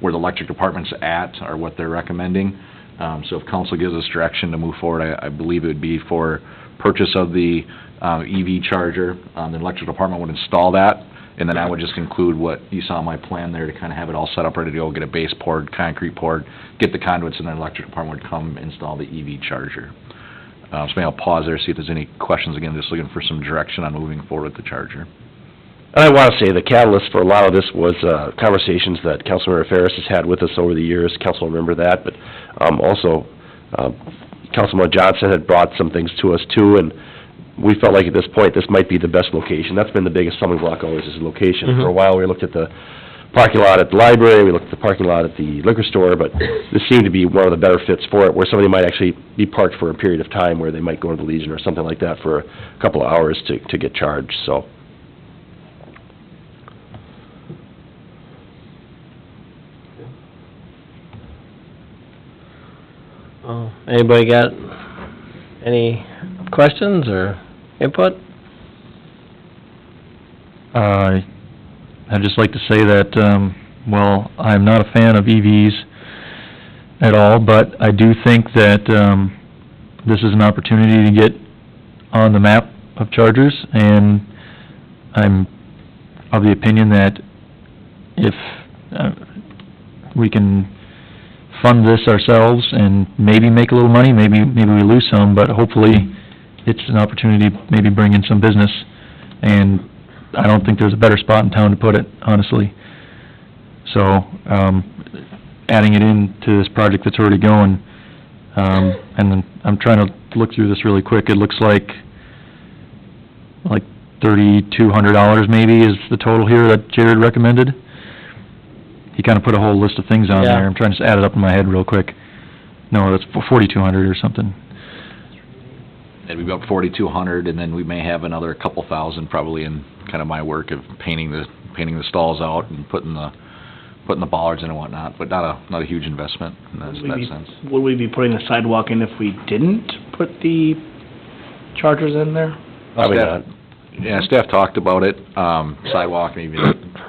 the electric department's at, or what they're recommending. So if council gives us direction to move forward, I believe it would be for purchase of the EV charger. The electric department would install that, and then I would just include what you saw on my plan there to kind of have it all set up, ready to go, get a base poured, concrete poured, get the conduits, and then the electric department would come install the EV charger. So maybe I'll pause there, see if there's any questions. Again, just looking for some direction on moving forward with the charger. And I want to say the catalyst for a lot of this was conversations that Councilmember Ferris has had with us over the years. Council will remember that, but also Councilmember Johnson had brought some things to us too, and we felt like at this point this might be the best location. That's been the biggest stumbling block always, is the location. Mm-hmm. For a while we looked at the parking lot at the library, we looked at the parking lot at the liquor store, but this seemed to be one of the better fits for it, where somebody might actually be parked for a period of time, where they might go to the Legion or something like that for a couple of hours to get charged, so. Anybody got any questions or input? I'd just like to say that, well, I'm not a fan of EVs at all, but I do think that this is an opportunity to get on the map of chargers, and I'm of the opinion that if we can fund this ourselves and maybe make a little money, maybe we lose some, but hopefully it's an opportunity to maybe bring in some business, and I don't think there's a better spot in town to put it, honestly. So, adding it into this project that's already going, and then I'm trying to look through this really quick. It looks like $3,200 maybe is the total here that Jared recommended. He kind of put a whole list of things on there. I'm trying to add it up in my head real quick. No, that's 4,200 or something. It'd be about 4,200, and then we may have another couple thousand probably in kind of my work of painting the stalls out and putting the bollards in and whatnot, but not a huge investment in that sense. Would we be putting the sidewalk in if we didn't put the chargers in there? Probably not. Yeah, staff talked about it, sidewalk, maybe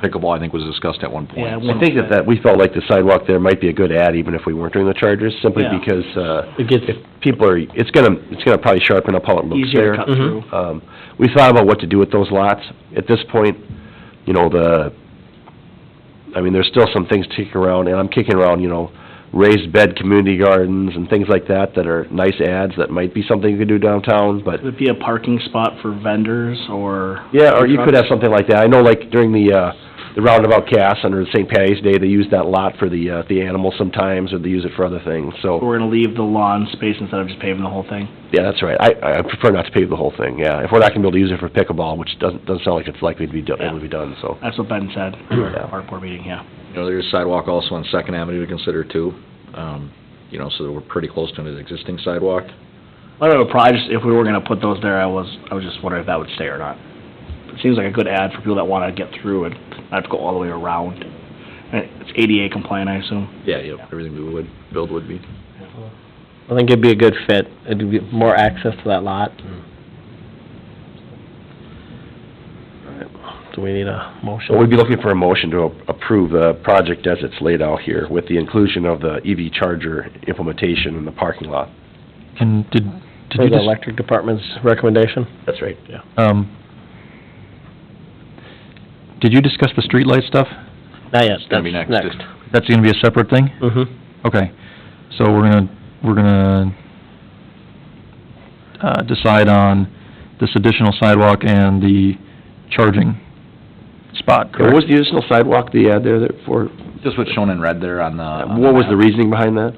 pickleball, I think was discussed at one point. Yeah, I think that we felt like the sidewalk there might be a good add, even if we weren't doing the chargers, simply Yeah. because, It gets, if people are, it's gonna probably sharpen up how it looks Easier there. to cut through. We thought about what to do with those lots. At this point, you know, there's still some things kicking around, and I'm kicking around, raised bed community gardens and things like that that are nice ads that might be something you could do downtown, but... Could it be a parking spot for vendors, or? Yeah, or you could have something like that. I know like during the roundabout cast under St. Patty's Day, they use that lot for the animals sometimes, or they use it for other things, so... We're gonna leave the lawn space instead of just paving the whole thing? Yeah, that's right. I prefer not to pave the whole thing, yeah. If we're not gonna be able to use it for pickleball, which doesn't sound like it's likely to be able to be done, so... That's what Ben said, at our park board meeting, yeah. You know, there's sidewalk also on Second Avenue to consider too, you know, so we're pretty close to an existing sidewalk. I don't have a problem, just, if we were gonna put those there, I was just wondering if that would stay or not. It seems like a good ad for people that wanna get through and not have to go all the way around. And it's ADA compliant, I assume. Yeah, everything we would build would be. I think it'd be a good fit. It'd be more access to that lot. Do we need a motion? So we'd be looking for a motion to approve the project as it's laid out here, with the inclusion of the EV charger implementation in the parking lot. And did For you the just, electric department's recommendation? That's right, yeah. did you discuss the streetlight stuff? Not yet. It's gonna be That's next. That's gonna be a separate thing? Mm-hmm. Okay, so we're gonna decide on this additional sidewalk and the charging spot, What correct? was the additional sidewalk, the ad there for, Just what's shown in red there on the... what was the reasoning behind that?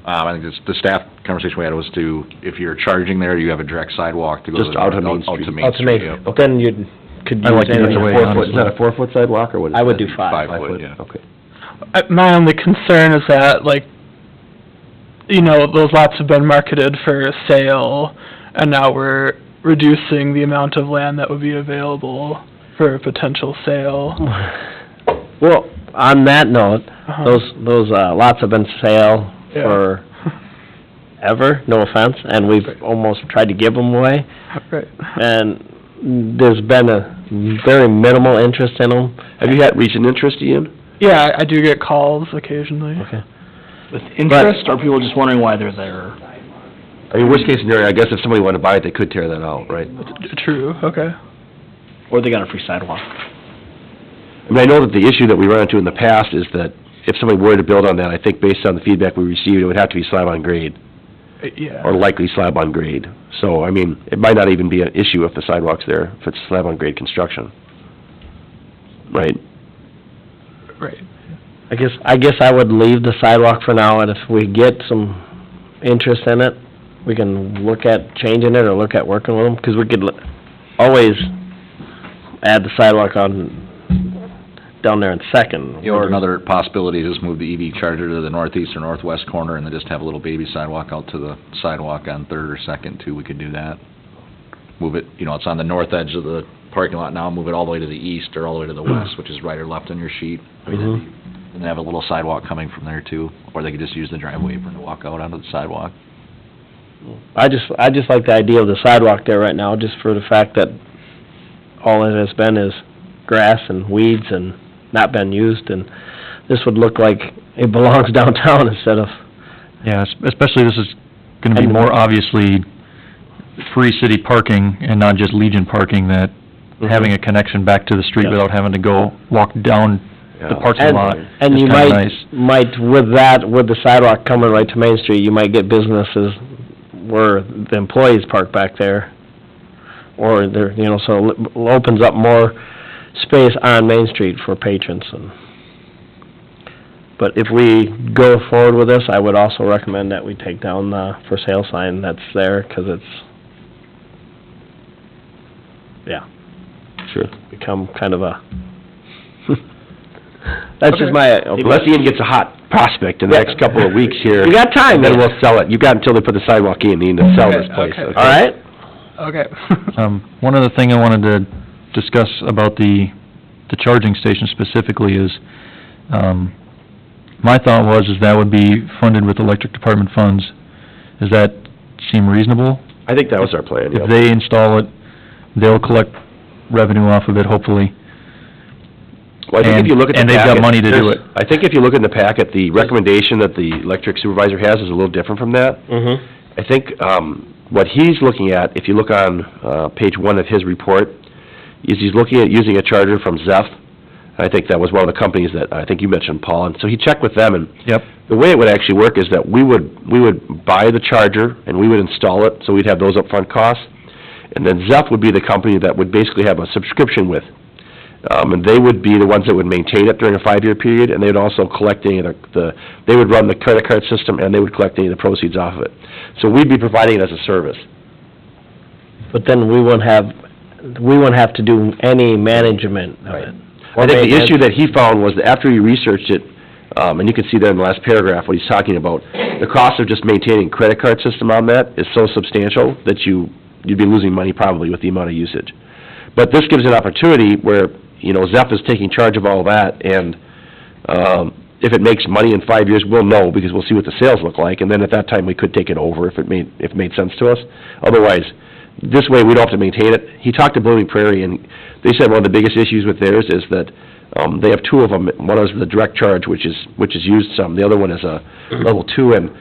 I think the staff conversation we had was to, if you're charging there, you have a direct sidewalk to go to... Just out to Main Street. Out to Main, yeah. but then you could I use like to any do it the way of it the is. Is that a 4-foot sidewalk, or what is that? I would do 5. 5 foot, yeah. Okay. My only concern is that, like, you know, those lots have been marketed for sale, and now we're reducing the amount of land that would be available for a potential sale. Well, on that note, those lots have been sale Yeah. for ever, no offense, and we've almost tried to give them away, Right. and there's been a very minimal interest in them. Have you had recent interest, Ian? Yeah, I do get calls occasionally. Okay. With interest, or people just wondering why they're there? I mean, worst case scenario, I guess if somebody wanted to buy it, they could tear that out, right? True, okay. Or they got a free sidewalk. I mean, I know that the issue that we run into in the past is that if somebody were to build on that, I think based on the feedback we received, it would have to be slab on grade, Yeah. or likely slab on grade. So, I mean, it might not even be an issue if the sidewalk's there, if it's slab on grade construction. Right? Right. I guess I would leave the sidewalk for now, and if we get some interest in it, we can look at changing it or look at working with them, because we could always add the sidewalk on, down there in Second. You know, another possibility is just move the EV charger to the northeast or northwest corner and then just have a little baby sidewalk out to the sidewalk on Third or Second too. We could do that. Move it, you know, it's on the north edge of the parking lot now, move it all the way to the east or all the way to the west, which is right or left on your sheet. Mhm. And have a little sidewalk coming from there too, or they could just use the driveway apron to walk out onto the sidewalk. I just like the idea of the sidewalk there right now, just for the fact that all it has been is grass and weeds and not been used, and this would look like it belongs downtown instead of... Yeah, especially this is gonna be And- more obviously free city parking and not just Legion parking, that having a connection back to the street Yeah. without having to go walk down the parking And- lot And is you kinda nice. might, with that, with the sidewalk coming right to Main Street, you might get businesses where the employees park back there, or there, you know, so it opens up more space on Main Street for patrons, and... But if we go forward with this, I would also recommend that we take down the for sale sign that's there, 'cause it's, yeah, Sure. become kind of a... That's just my... Unless Ian gets a hot prospect in the next couple of weeks here. You got time, Then man. we'll sell it. You've got until they put the sidewalk in, Ian, to sell this place. Okay. All right? Okay. One other thing I wanted to discuss about the charging station specifically is, my thought was is that would be funded with electric department funds. Does that seem reasonable? I think that was our plan, yeah. If they install it, they'll collect revenue off of it, hopefully. Well, I think if you look at the And they've got packet, money to do there's- it. I think if you look in the packet, the recommendation that the electric supervisor has is a little different from that. Mm-hmm. I think, what he's looking at, if you look on, page 1 of his report, is he's looking at using a charger from Zeph, I think that was one of the companies that, I think you mentioned, Paul, and so he checked with them, and Yep. the way it would actually work is that we would buy the charger, and we would install it, so we'd have those upfront costs, and then Zeph would be the company that would basically have a subscription with. And they would be the ones that would maintain it during a 5-year period, and they'd also collect any of they would run the credit card system, and they would collect any of the proceeds off of it. So we'd be providing it as a service. But then we wouldn't have to do any management of it. I think the issue that he found was that after he researched it, and you can see there in the last paragraph what he's talking about, the cost of just maintaining credit card system on that is so substantial that you'd be losing money probably with the amount of usage. But this gives an opportunity where, Zeph is taking charge of all that, and if it makes money in 5 years, we'll know, because we'll see what the sales look like, and then at that time, we could take it over if it made sense to us. Otherwise, this way, we don't have to maintain it. He talked to Blooming Prairie, and they said one of the biggest issues with theirs is that they have two of them. One is the direct charge, which is used some. The other one is a level 2, and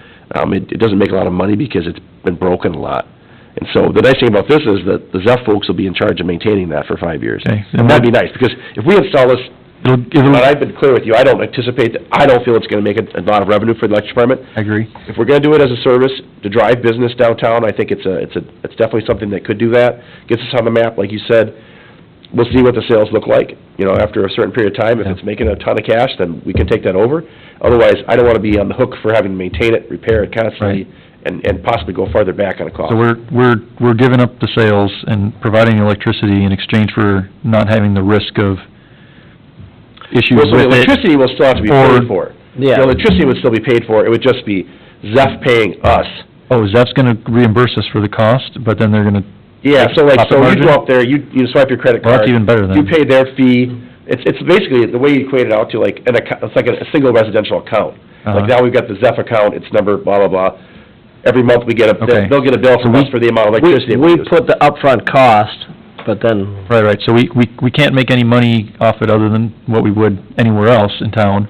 it doesn't make a lot of money because it's been broken a lot. And so the nice thing about this is that the Zeph folks will be in charge of maintaining that for 5 years. Okay. And that'd be nice, because if we install this, but I've been clear with you, I don't feel it's gonna make a lot of revenue for the electric department. I agree. If we're gonna do it as a service to drive business downtown, I think it's definitely something that could do that. Gets us on the map, like you said. We'll see what the sales look like, after a certain period of time. If it's making a ton of cash, then we can take that over. Otherwise, I don't wanna be on the hook for having to maintain it, repair it constantly, and possibly go farther back on a cost. So we're giving up the sales and providing electricity in exchange for not having the risk of issues Well, so the with it. electricity will still have to be paid for. Yeah. The electricity would still be paid for, it would just be Zeph paying us. Oh, Zeph's gonna reimburse us for the cost, but then they're gonna... Yeah, so Profit you margin? go up there, you swipe your credit Well, card. that's even better then. You pay their fee. It's basically, the way you equate it out to like, it's like a single residential account. Like now we've got the Zeph account, it's number blah, blah, blah. Every month we get Okay. they'll get a bill from us for the amount of electricity we We use. put the upfront cost, but then, Right, so we can't make any money off it other than what we would anywhere else in town,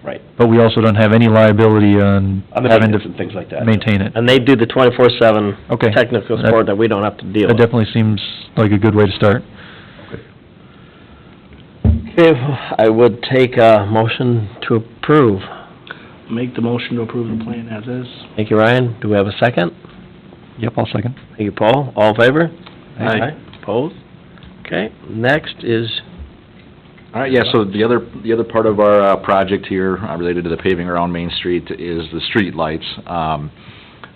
Right. but we also don't have any liability on On the having maintenance to and things like that. maintain it. and they do the 24/7 Okay. technical support that we don't have to deal That with. definitely seems like a good way to start. Okay, I would take a motion to approve. Make the motion to approve the plan as is. Thank you, Ryan. Do we have a second? Yep, I'll second. Thank you, Paul. All in favor? Aye. Opposed? Okay, next is, All right, yeah, so the other part of our project here related to the paving around Main Street is the street lights.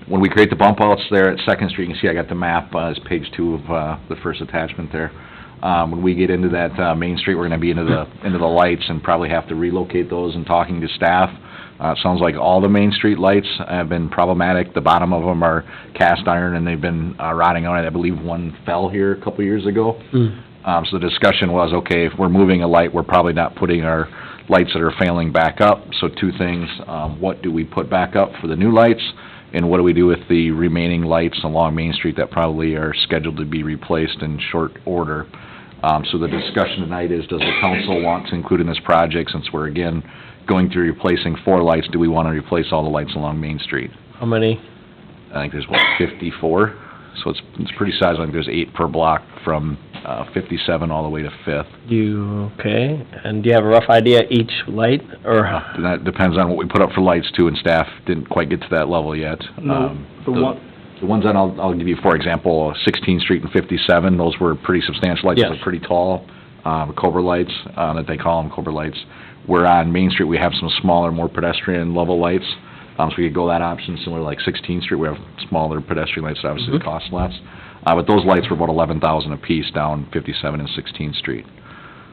When we create the bump outs there at Second Street, you can see I got the map, it's page 2 of the first attachment there. When we get into that Main Street, we're gonna be into the lights and probably have to relocate those. And talking to staff, it sounds like all the Main Street lights have been problematic. The bottom of them are cast iron and they've been rotting out. I believe one fell here a couple years ago. So the discussion was, okay, if we're moving a light, we're probably not putting our lights that are failing back up. So two things, what do we put back up for the new lights? And what do we do with the remaining lights along Main Street that probably are scheduled to be replaced in short order? So the discussion tonight is, does the council want to include in this project, since we're again going through replacing 4 lights, do we want to replace all the lights along Main Street? how many? I think there's, 54? So it's pretty sizable. I think there's 8 per block from 57 all the way to 5th. Okay, and do you have a rough idea each light, or? And that depends on what we put up for lights too, and staff didn't quite get to that level yet. No, The ones that I'll give you, for example, 16th Street and 57, those were pretty substantial lights. Yes. Those are pretty tall, Cobra lights, that they call them, Cobra lights. Where on Main Street, we have some smaller, more pedestrian level lights. So we could go that option, similar like 16th Street, we have smaller pedestrian lights that obviously cost less. But those lights were about $11,000 apiece down 57 and 16th Street.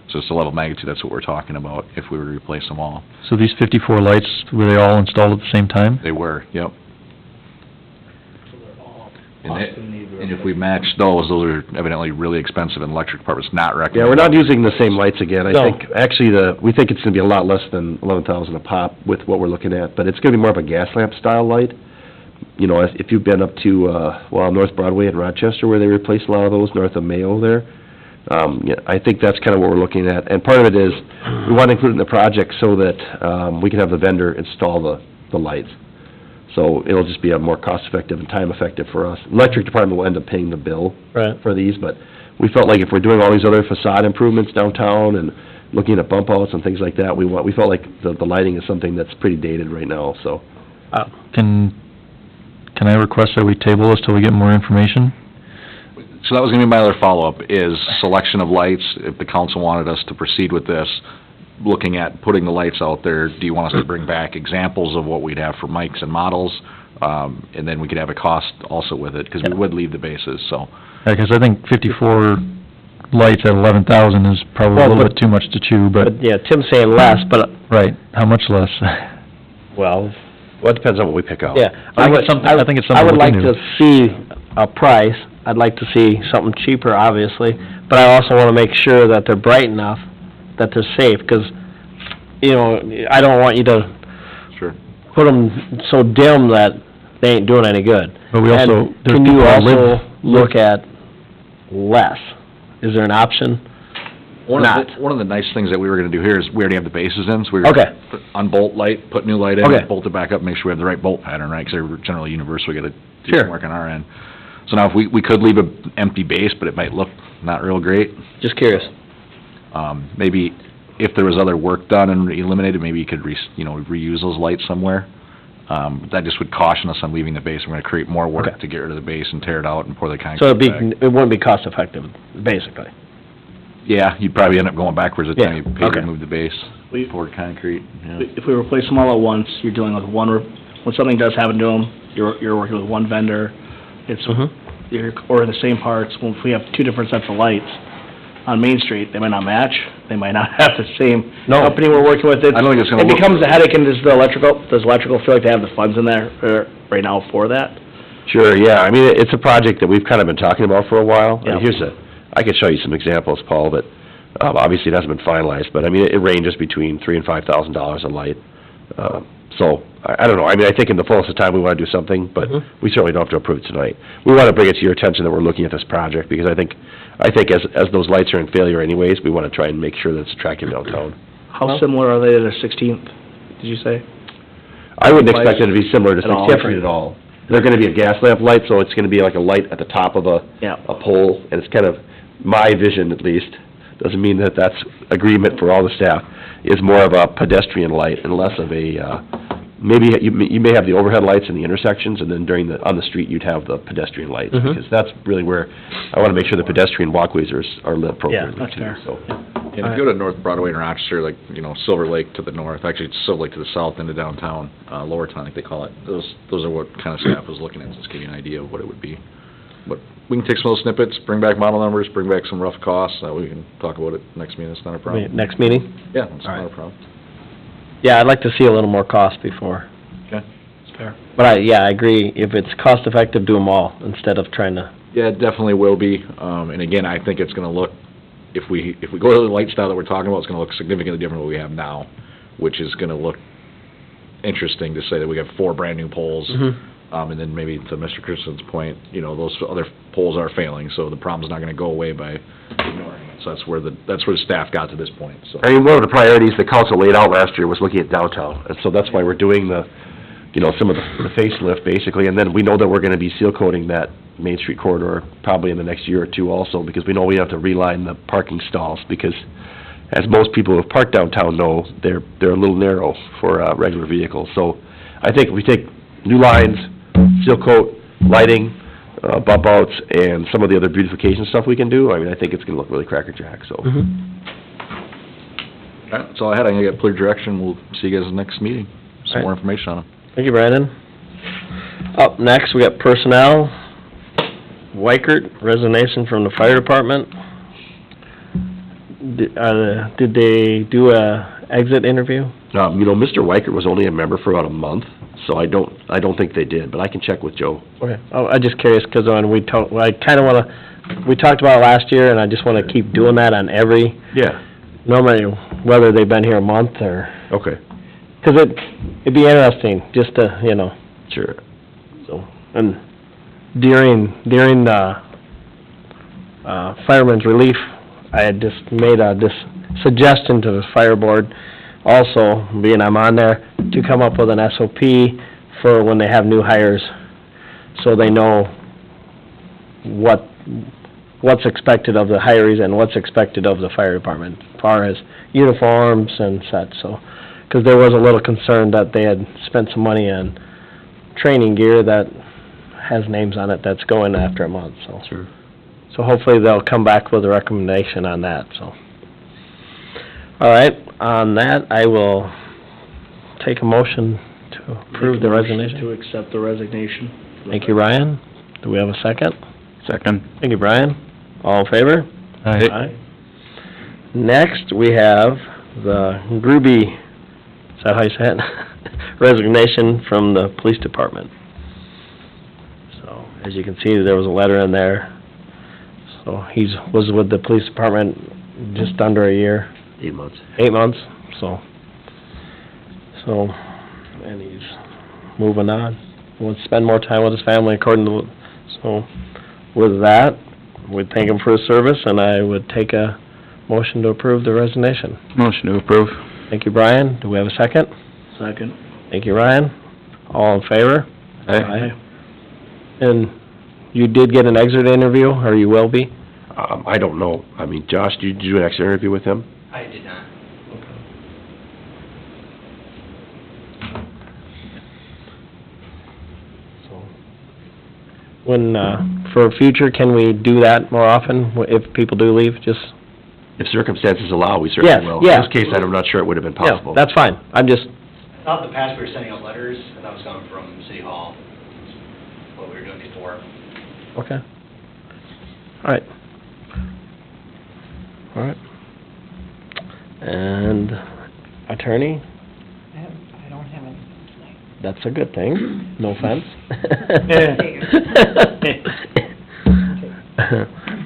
So it's the level of magnitude, that's what we're talking about, if we were to replace them all. So these 54 lights, were they all installed at the same time? They were, yep. And if we match those are evidently really expensive and electric department's not Yeah, recommending. we're not using the same lights again. I No. think, actually, we think it's gonna be a lot less than 11,000 a pop with what we're looking at, but it's gonna be more of a gas lamp style light. If you've been up to, North Broadway in Rochester, where they replaced a lot of those, north of Mayo there, I think that's kinda what we're looking at. And part of it is, we wanna include it in the project so that, we can have the vendor install the lights. So it'll just be a more cost-effective and time-effective for us. Electric department will end up paying the bill Right. for these, but we felt like if we're doing all these other facade improvements downtown and looking at bump outs and things like that. We felt like the lighting is something that's pretty dated right now, so. Can I request that we table this till we get more information? So that was gonna be my other follow-up, is selection of lights. If the council wanted us to proceed with this, looking at putting the lights out there, do you want us to bring back examples of what we'd have for mics and models? And then we could have a cost also with it, because we would leave the bases, so. Yeah, 'cause I think 54 lights at 11,000 is probably a Well, little but- bit too much to chew, but, But, yeah, Tim's saying less, but, right, how much less? well, Well, it depends on what we pick out. yeah. I think it's something- I think it's something I would we like can to do. see a price. I'd like to see something cheaper, obviously, but I also wanna make sure that they're bright enough, that they're safe, 'cause, you know, I don't want you to Sure. put them so dim that they ain't doing any good. But we also, And there's can you people that also live, look at less? Is there an option? One Not. of the nice things that we were gonna do here is, we already have the bases in, so we were. Okay. Put unbolt light, put new light Okay. in, bolt it back up, make sure we have the right bolt pattern, right? 'Cause they're generally universal, we gotta do Sure. some work on our end. So now, if we could leave an empty base, but it might look not real great, Just curious. maybe if there was other work done and eliminated, maybe you could reuse those lights somewhere. That just would caution us on leaving the base. We're gonna create more work Okay. to get rid of the base and tear it out and pour the concrete So it'd be, back. it wouldn't be cost effective, basically. Yeah, you'd probably end up going backwards every time you pay okay. to move the base, We- poured concrete, yeah. If we replace them all at once, you're dealing with when something does happen to them, you're working with one vendor. It's, or the same parts. Well, if we have two different sets of lights on Main Street, they might not match, they might not have the same No. company we're working with. I don't think it's gonna It look- becomes a headache, and does electrical feel like they have the funds in there, right now for that? Sure, yeah, I mean, it's a project that we've kind of been talking about for a while. Yeah. I could show you some examples, Paul, but, obviously it hasn't been finalized, but I mean, it ranges between $3,000 and $5,000 a light. So, I don't know, I mean, I think in the fullest of time, we wanna do something, but we certainly don't have to approve it tonight. We wanna bring it to your attention that we're looking at this project, because I think as those lights are in failure anyways, we wanna try and make sure that it's attractive downtown. How similar are they to the 16th, did you say? I wouldn't expect it to be similar to At all. 16th Street at all. They're gonna be a gas lamp light, so it's gonna be like a light at the top of Yeah. a pole, and it's kind of, my vision at least, doesn't mean that that's agreement for all the staff, is more of a pedestrian light and less of a, maybe you may have the overhead lights in the intersections, and then on the street, you'd have the pedestrian lights, because that's really where, I wanna make sure the pedestrian walkways are lit appropriately that's too, fair. so. And if you go to North Broadway in Rochester, like, Silver Lake to the north, actually, it's Silver Lake to the south into downtown, Lowertown, I think they call it. Those are what kind of staff was looking at, just give you an idea of what it would be. But we can take some of those snippets, bring back model numbers, bring back some rough costs, we can talk about it next meeting, it's not a problem. Next meeting? Yeah, it's All not a right. problem. Yeah, I'd like to see a little more cost before. Okay. It's fair. But I agree, if it's cost effective, do them all, instead of trying to, Yeah, it definitely will be, and again, I think it's gonna look, if we go to the light style that we're talking about, it's gonna look significantly different than what we have now, which is gonna look interesting to say that we have 4 brand-new poles, and then maybe to Mr. Christensen's point, those other poles are failing, so the problem's not gonna go away by ignoring it. So that's where the staff got to this point, so. I mean, one of the priorities the council laid out last year was looking at downtown, and so that's why we're doing some of the facelift, basically, and then we know that we're gonna be seal coating that Main Street corridor probably in the next year or two also, because we know we have to reline the parking stalls, because as most people who have parked downtown know, they're a little narrow for, regular vehicles. So I think if we take new lines, seal coat, lighting, bump outs, and some of the other beautification stuff we can do, I mean, I think it's gonna look really crackerjack, so. All right, that's all I had, I got clear direction, we'll see you guys in the next meeting, some more information on them. thank you, Brandon. Up next, we got personnel. Weichert, resignation from the fire department. Did they do a exit interview? Mr. Weichert was only a member for about a month, so I don't think they did, but I can check with Joe. Okay. I'm just curious, because when we talked about it last year, and I just wanna keep doing that on every, Yeah. no matter whether they've been here a month or, Okay. because it'd be interesting, just to, Sure. so, and during the, fireman's relief, I had just made this suggestion to the fire board, also, being I'm on there, to come up with an SOP for when they have new hires, so they know what what's expected of the hirees and what's expected of the fire department, as far as uniforms and such, so. Because there was a little concern that they had spent some money on training gear that has names on it that's going after a month, so. Sure. So hopefully they'll come back with a recommendation on that, so. All right, on that, I will take a motion to approve the resignation. To accept the resignation. Thank you, Ryan. Do we have a second? Second. Thank you, Brian. All in favor? Aye. Next, we have the Gruby, is that how you say it? Resignation from the police department. So, as you can see, there was a letter in there. So, was with the police department just under a year. 8 months. 8 months, so, and he's moving on. He wants to spend more time with his family according to, so, with that, we'd thank him for his service, and I would take a motion to approve the resignation. Motion to approve. Thank you, Brian. Do we have a second? Second. Thank you, Ryan. All in favor? Aye. And you did get an exit interview, or you will be? I don't know. I mean, Josh, did you do an exit interview with him? I did not. So, when, for future, can we do that more often, if people do leave, just? If circumstances allow, we certainly Yes, will. yeah. In this case, I'm not sure it would have been Yeah, possible. that's fine, I'm just, I thought in the past we were sending out letters, I thought it was coming from City Hall, what we were doing before. okay. All right. All right. And attorney, I don't have anything tonight. that's a good thing, no offense.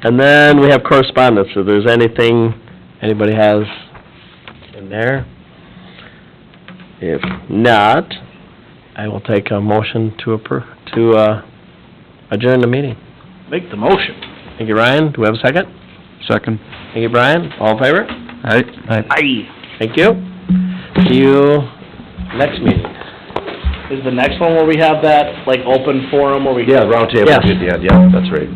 And then we have correspondence, if there's anything anybody has in there. If not, I will take a motion to adjourn the meeting. Make the motion. Thank you, Ryan. Do we have a second? Second. Thank you, Brian. All in favor? Aye. Aye. Thank you. See you next meeting. Is the next one where we have that, like, open forum where we... Yeah, round table Yes. at the end, yeah, that's right.